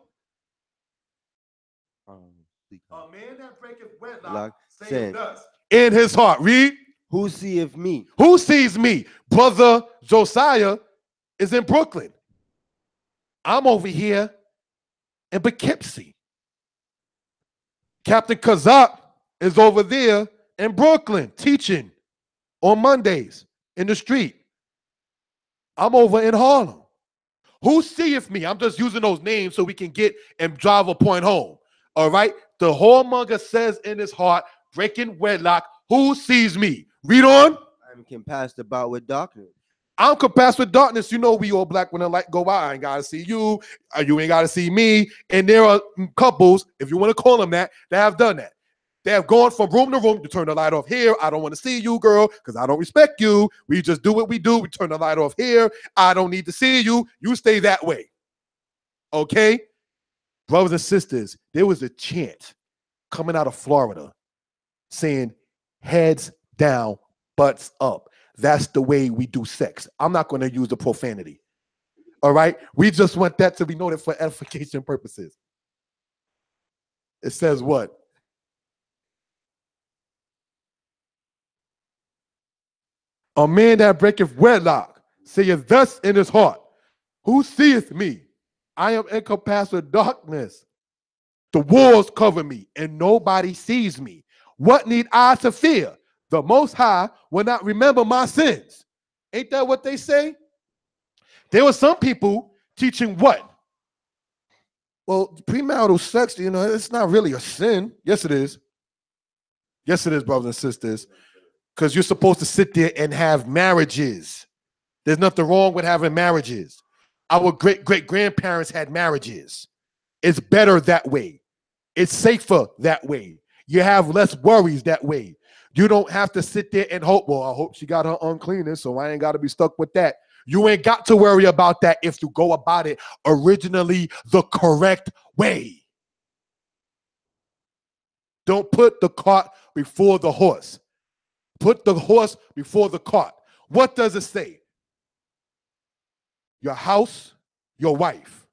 A man that breaketh wedlock saying thus in his heart. Read. Who seeth me? Who sees me? Brother Josiah is in Brooklyn. I'm over here in Poughkeepsie. Captain Kazak is over there in Brooklyn teaching on Mondays in the street. I'm over in Harlem. Who seeth me? I'm just using those names so we can get and drive a point home. All right? The whoremonger says in his heart, breaking wedlock, who sees me? Read on. I'm compassed about with darkness. I'm compassed with darkness. You know we all black when the light go by. I ain't got to see you. You ain't got to see me. And there are couples, if you want to call them that have done that. They have gone from room to room. You turn the light off here. I don't want to see you, girl, because I don't respect you. We just do what we do. We turn the light off here. I don't need to see you. You stay that way. Okay? Brothers and sisters, there was a chant coming out of Florida saying heads down, butts up. That's the way we do sex. I'm not going to use the profanity. All right? We just want that to be noted for edification purposes. It says what? A man that breaketh wedlock saith thus in his heart, who seeth me? I am encompassed with darkness. The walls cover me, and nobody sees me. What need I to fear? The Most High will not remember my sins. Ain't that what they say? There were some people teaching what? Well, premarital sex, you know, it's not really a sin. Yes, it is. Yes, it is, brothers and sisters. Because you're supposed to sit there and have marriages. There's nothing wrong with having marriages. Our great-great-grandparents had marriages. It's better that way. It's safer that way. You have less worries that way. You don't have to sit there and hope, well, I hope she got her uncleanness, so I ain't got to be stuck with that. You ain't got to worry about that if you go about it originally the correct way. Don't put the cart before the horse. Put the horse before the cart. What does it say? Your house, your wife.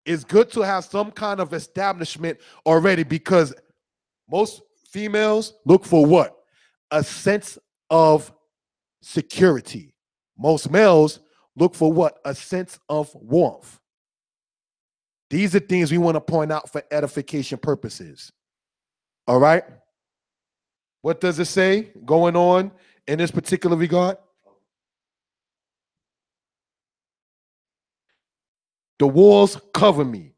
It's good to have some kind of establishment already because most females look for what? A sense of security. Most males look for what? A sense of warmth. These are things we want to point out for edification purposes. All right? What does it say going on in this particular regard? The walls cover me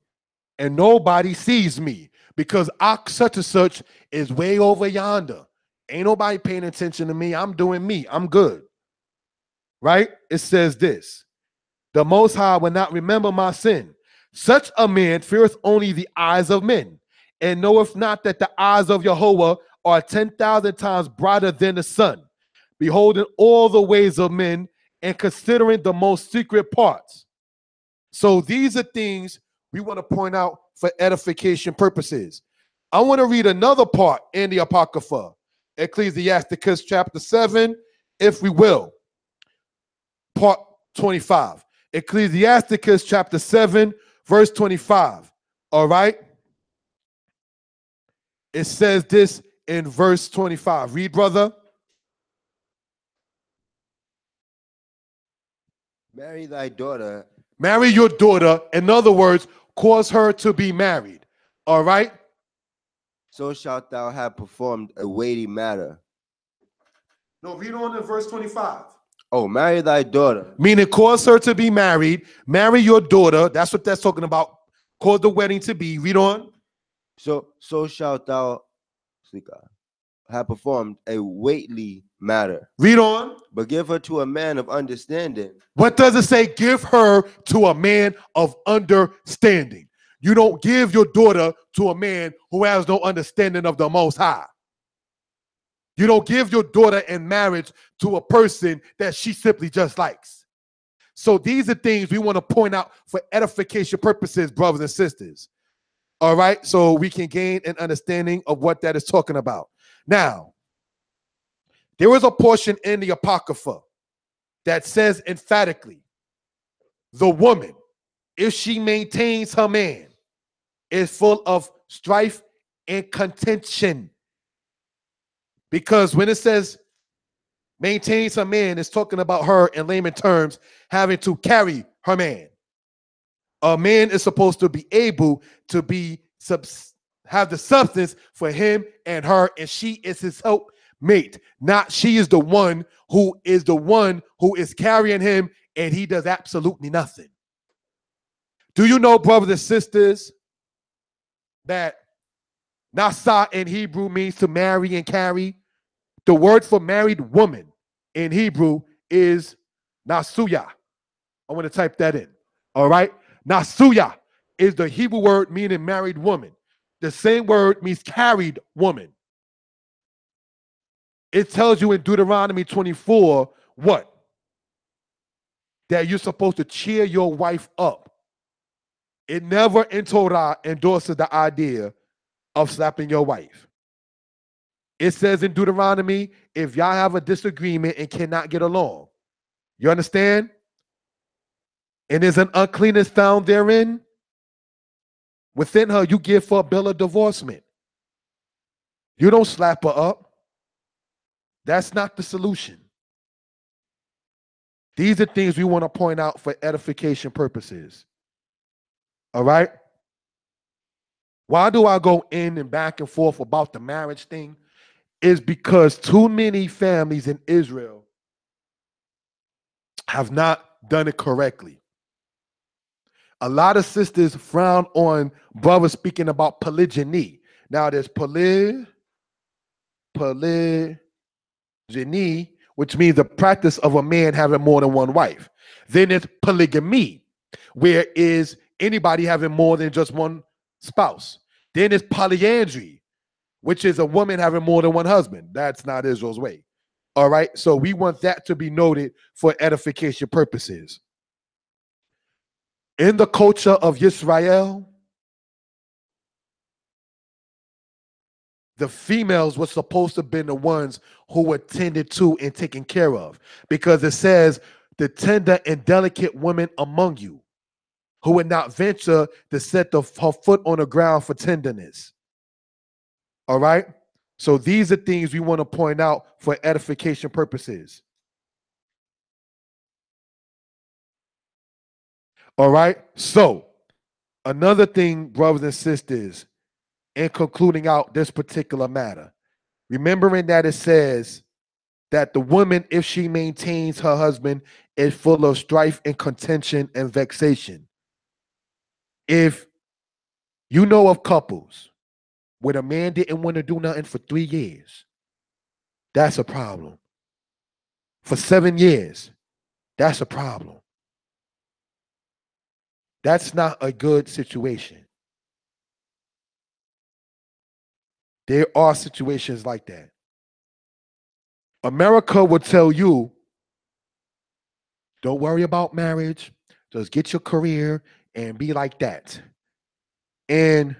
and nobody sees me because such and such is way over yonder. Ain't nobody paying attention to me. I'm doing me. I'm good. Right? It says this. The Most High will not remember my sin. Such a man feareth only the eyes of men and knoweth not that the eyes of Jehovah are 10,000 times brighter than the sun, beholding all the ways of men and considering the most secret parts. So these are things we want to point out for edification purposes. I want to read another part in the Apocrypha, Ecclesiasticus chapter 7, if we will. Part 25. Ecclesiasticus chapter 7, verse 25. All right? It says this in verse 25. Read, brother. Marry thy daughter. Marry your daughter. In other words, cause her to be married. All right? So shalt thou have performed a weighty matter. No, read on in verse 25. Oh, marry thy daughter. Meaning cause her to be married. Marry your daughter. That's what that's talking about. Cause the wedding to be. Read on. So shalt thou have performed a weighty matter. Read on. But give her to a man of understanding. What does it say? Give her to a man of understanding. You don't give your daughter to a man who has no understanding of the Most High. You don't give your daughter in marriage to a person that she simply just likes. So these are things we want to point out for edification purposes, brothers and sisters. All right, so we can gain an understanding of what that is talking about. Now, there is a portion in the Apocrypha that says emphatically, the woman, if she maintains her man, is full of strife and contention. Because when it says maintains her man, it's talking about her in layman terms having to carry her man. A man is supposed to be able to be have the substance for him and her, and she is his helpmate. Not she is the one who is carrying him, and he does absolutely nothing. Do you know, brothers and sisters, that nasa in Hebrew means to marry and carry? The word for married woman in Hebrew is nasuya. I want to type that in. All right. Nasuya is the Hebrew word meaning married woman. The same word means carried woman. It tells you in Deuteronomy 24 what? That you're supposed to cheer your wife up. It never in Torah endorses the idea of slapping your wife. It says in Deuteronomy, if y'all have a disagreement and cannot get along, you understand? And there's an uncleanness found therein, within her, you give her a bill of divorcement. You don't slap her up. That's not the solution. These are things we want to point out for edification purposes. All right? Why do I go in and back and forth about the marriage thing? Is because too many families in Israel have not done it correctly. A lot of sisters frown on brothers speaking about polygyny. Now there's polygyny, which means the practice of a man having more than one wife. Then there's polygamy, where is anybody having more than just one spouse. Then there's polyandry, which is a woman having more than one husband. That's not Israel's way. All right, so we want that to be noted for edification purposes. In the culture of Israel, the females were supposed to have been the ones who were tended to and taken care of, because it says the tender and delicate women among you who would not venture to set her foot on the ground for tenderness. All right? So these are things we want to point out for edification purposes. All right? So another thing, brothers and sisters, in concluding out this particular matter, remembering that it says that the woman, if she maintains her husband, is full of strife and contention and vexation. If you know of couples where the man didn't want to do nothing for 3 years, that's a problem. For 7 years, that's a problem. That's not a good situation. There are situations like that. America will tell you, don't worry about marriage, just get your career and be like that. And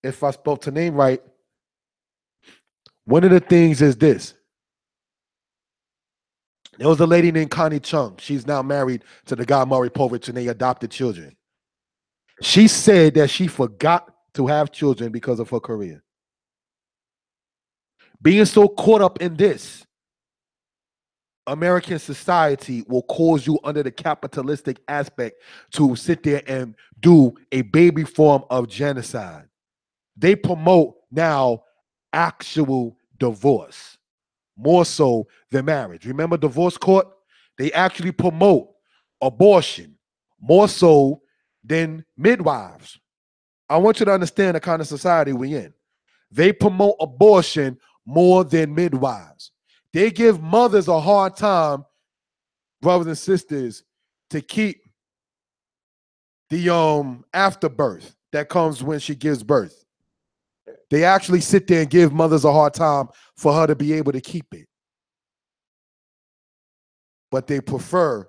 if I spelled the name right, one of the things is this. There was a lady named Connie Chung. She's now married to the guy Maury Povich, and they adopted children. She said that she forgot to have children because of her career. Being so caught up in this, American society will cause you under the capitalistic aspect to sit there and do a baby form of genocide. they promote now actual divorce more so than marriage. Remember divorce court? They actually promote abortion more so than midwives. I want you to understand the kind of society we're in. They promote abortion more than midwives. They give mothers a hard time, brothers and sisters, to keep the afterbirth that comes when she gives birth. They actually sit there and give mothers a hard time for her to be able to keep it. But they prefer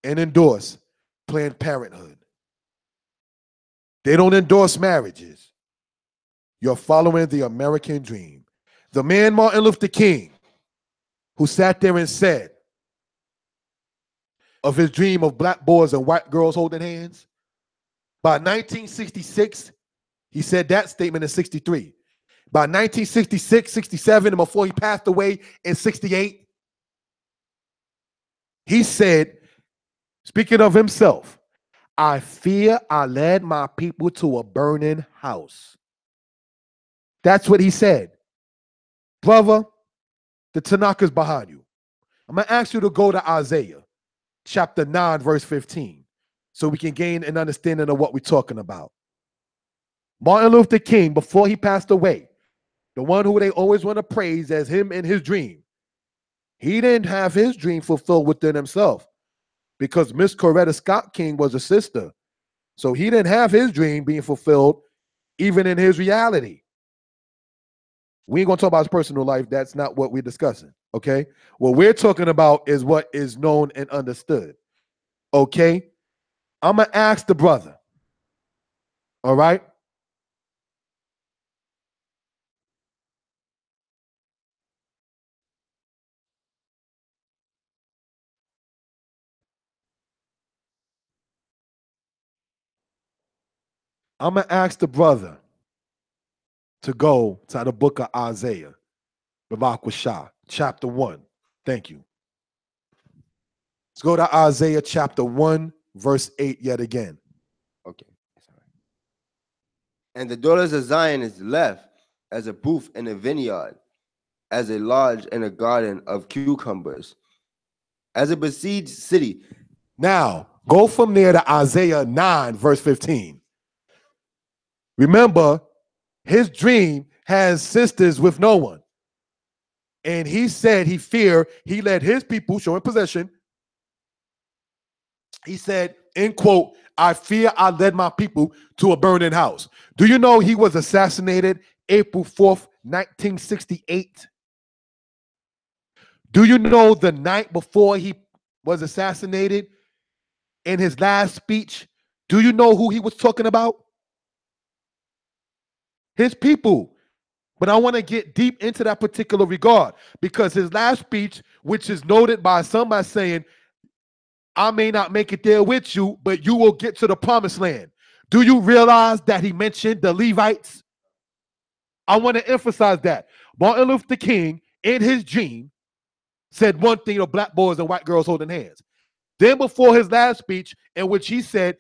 and endorse Planned Parenthood. They don't endorse marriages. You're following the American dream. The man Martin Luther King, who sat there and said of his dream of black boys and white girls holding hands, by 1966, he said that statement in 63. By 1966, 67, and before he passed away in 68, he said, speaking of himself, I fear I led my people to a burning house. That's what he said. Brother, the Tanakh is behind you. I'm going to ask you to go to Isaiah chapter 9, verse 15, so we can gain an understanding of what we're talking about. Martin Luther King, before he passed away, the one who they always want to praise as him in his dream, he didn't have his dream fulfilled within himself because Miss Coretta Scott King was a sister. So he didn't have his dream being fulfilled even in his reality. We ain't going to talk about his personal life. That's not what we're discussing, okay? What we're talking about is what is known and understood, okay? I'm going to ask the brother, all right? I'm going to ask the brother to go to the book of Isaiah, Babak Shah, chapter 1. Thank you. Let's go to Isaiah chapter 1, verse 8 yet again. Okay. And the daughters of Zion is left as a booth in a vineyard, as a lodge in a garden of cucumbers, as a besieged city. Now, go from there to Isaiah 9, verse 15. Remember, his dream has sisters with no one. And he said he feared, he led his people, showing possession. He said, in quote, I fear I led my people to a burning house. Do you know he was assassinated April 4th, 1968? Do you know the night before he was assassinated, in his last speech, do you know who he was talking about? His people. But I want to get deep into that particular regard because his last speech, which is noted by some by saying, I may not make it there with you, but you will get to the promised land. Do you realize that he mentioned the Levites? I want to emphasize that. Martin Luther King, in his dream, said one thing of black boys and white girls holding hands. Then before his last speech, in which he said,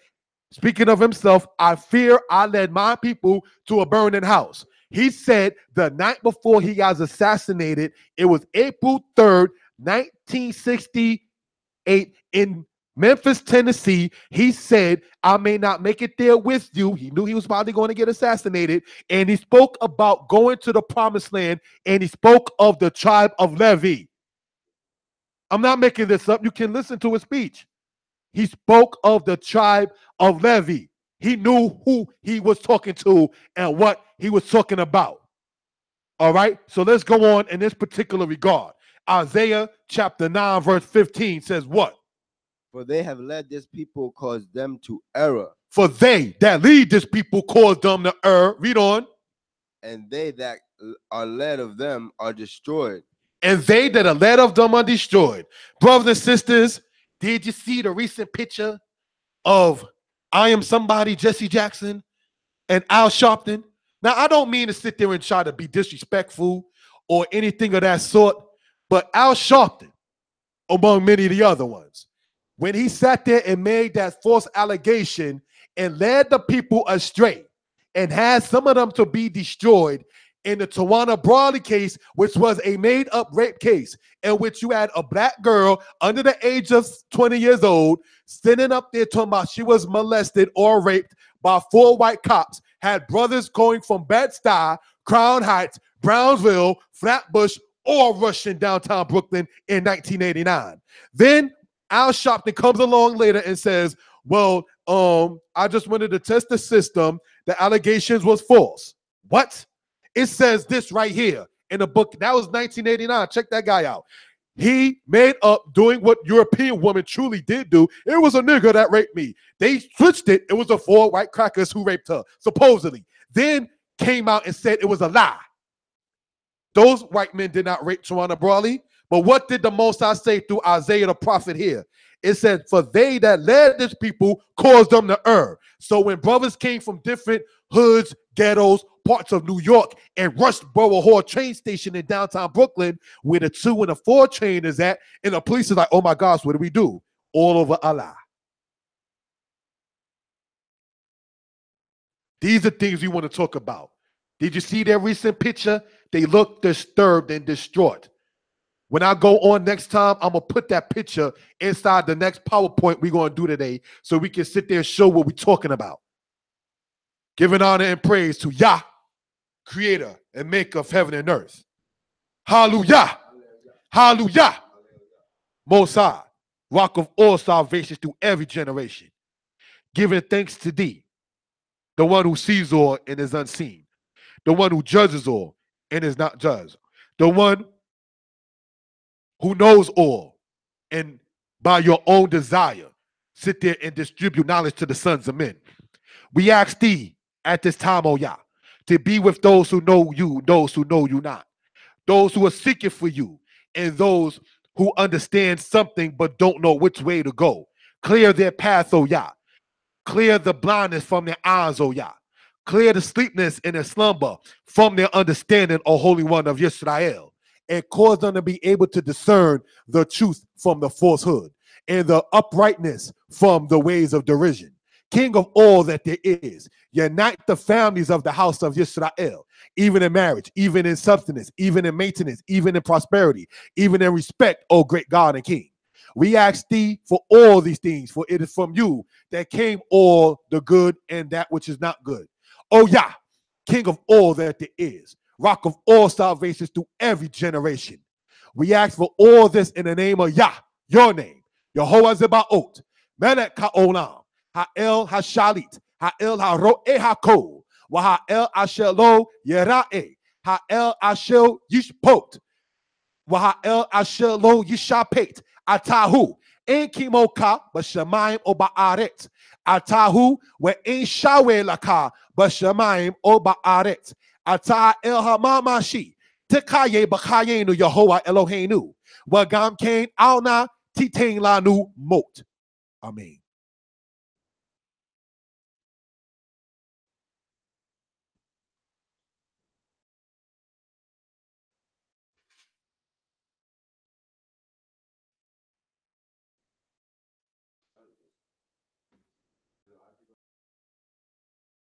speaking of himself, I fear I led my people to a burning house. He said the night before he got assassinated, it was April 3rd, 1968 in Memphis, Tennessee. He said, I may not make it there with you. He knew he was probably going to get assassinated. And he spoke about going to the promised land. And he spoke of the tribe of Levi. I'm not making this up. You can listen to his speech. He spoke of the tribe of Levi. He knew who he was talking to and what he was talking about. All right, so let's go on in this particular regard. Isaiah chapter 9, verse 15 says what? For they have led this people, caused them to error. For they that lead this people caused them to err. Read on. And they that are led of them are destroyed. And they that are led of them are destroyed. Brothers and sisters, did you see the recent picture of I Am Somebody, Jesse Jackson, and Al Sharpton? Now, I don't mean to sit there and try to be disrespectful or anything of that sort, but Al Sharpton, among many of the other ones, when he sat there and made that false allegation and led the people astray, and had some of them to be destroyed in the Tawana Brawley case, which was a made-up rape case in which you had a black girl under the age of 20 years old standing up there talking about she was molested or raped by 4 white cops, had brothers going from Bed-Stuy, Crown Heights, Brownsville, Flatbush, or rushing downtown Brooklyn in 1989. Then Al Sharpton comes along later and says, well, I just wanted to test the system. The allegations was false. What? It says this right here in the book. That was 1989. Check that guy out. He made up doing what European women truly did do. It was a nigga that raped me. They switched it. It was the 4 white crackers who raped her, supposedly. Then came out and said it was a lie. Those white men did not rape Tawana Brawley. But what did the Most High say through Isaiah the prophet here? It said, for they that led this people caused them to err. So when brothers came from different hoods, ghettos, parts of New York, and rushed Borough Hall train station in downtown Brooklyn, where the 2 and the 4 train is at, and the police is like, oh my gosh, what do we do? All over Allah. These are things we want to talk about. Did you see their recent picture? They look disturbed and distraught. When I go on next time, I'm going to put that picture inside the next PowerPoint we're going to do today so we can sit there and show what we're talking about. Giving honor and praise to Yah, creator and maker of heaven and earth. Hallelujah. Hallelujah. Most High, rock of all salvation through every generation. Giving thanks to thee, the one who sees all and is unseen, the one who judges all and is not judged, the one who knows all, and by your own desire, sit there and distribute knowledge to the sons of men. We ask thee at this time, O Yah, to be with those who know you, those who know you not, those who are seeking for you, and those who understand something but don't know which way to go. Clear their path, O Yah. Clear the blindness from their eyes, O Yah. Clear the sleepiness in their slumber from their understanding, O Holy One of Yisrael, and cause them to be able to discern the truth from the falsehood and the uprightness from the ways of derision. King of all that there is, unite the families of the house of Yisrael, even in marriage, even in substance, even in maintenance, even in prosperity, even in respect, O great God and King. We ask thee for all these things, for it is from you that came all the good and that which is not good. O Yah, King of all that there is, rock of all salvations through every generation. We ask for all this in the name of Yah, your name, Yehovah Zebaot, Melech HaOlam, Ha'el HaShalit, Ha'el HaRo'eh HaKol, Wa'ha'el Asher Lo Yera'eh, Ha'el Asher Yishpot, Wa'ha'el Asher Lo Yishapet, Atahu, En Kimoka, B'Shamayim O Ba'aret, Atahu, We'en Shaweh Laka, B'Shamayim O Ba'aret, Ata El Hamamashi, Tekaye Bakayenu Yehovah Eloheinu, Wagam Kain Alna Titain Lanu Mot. Amen.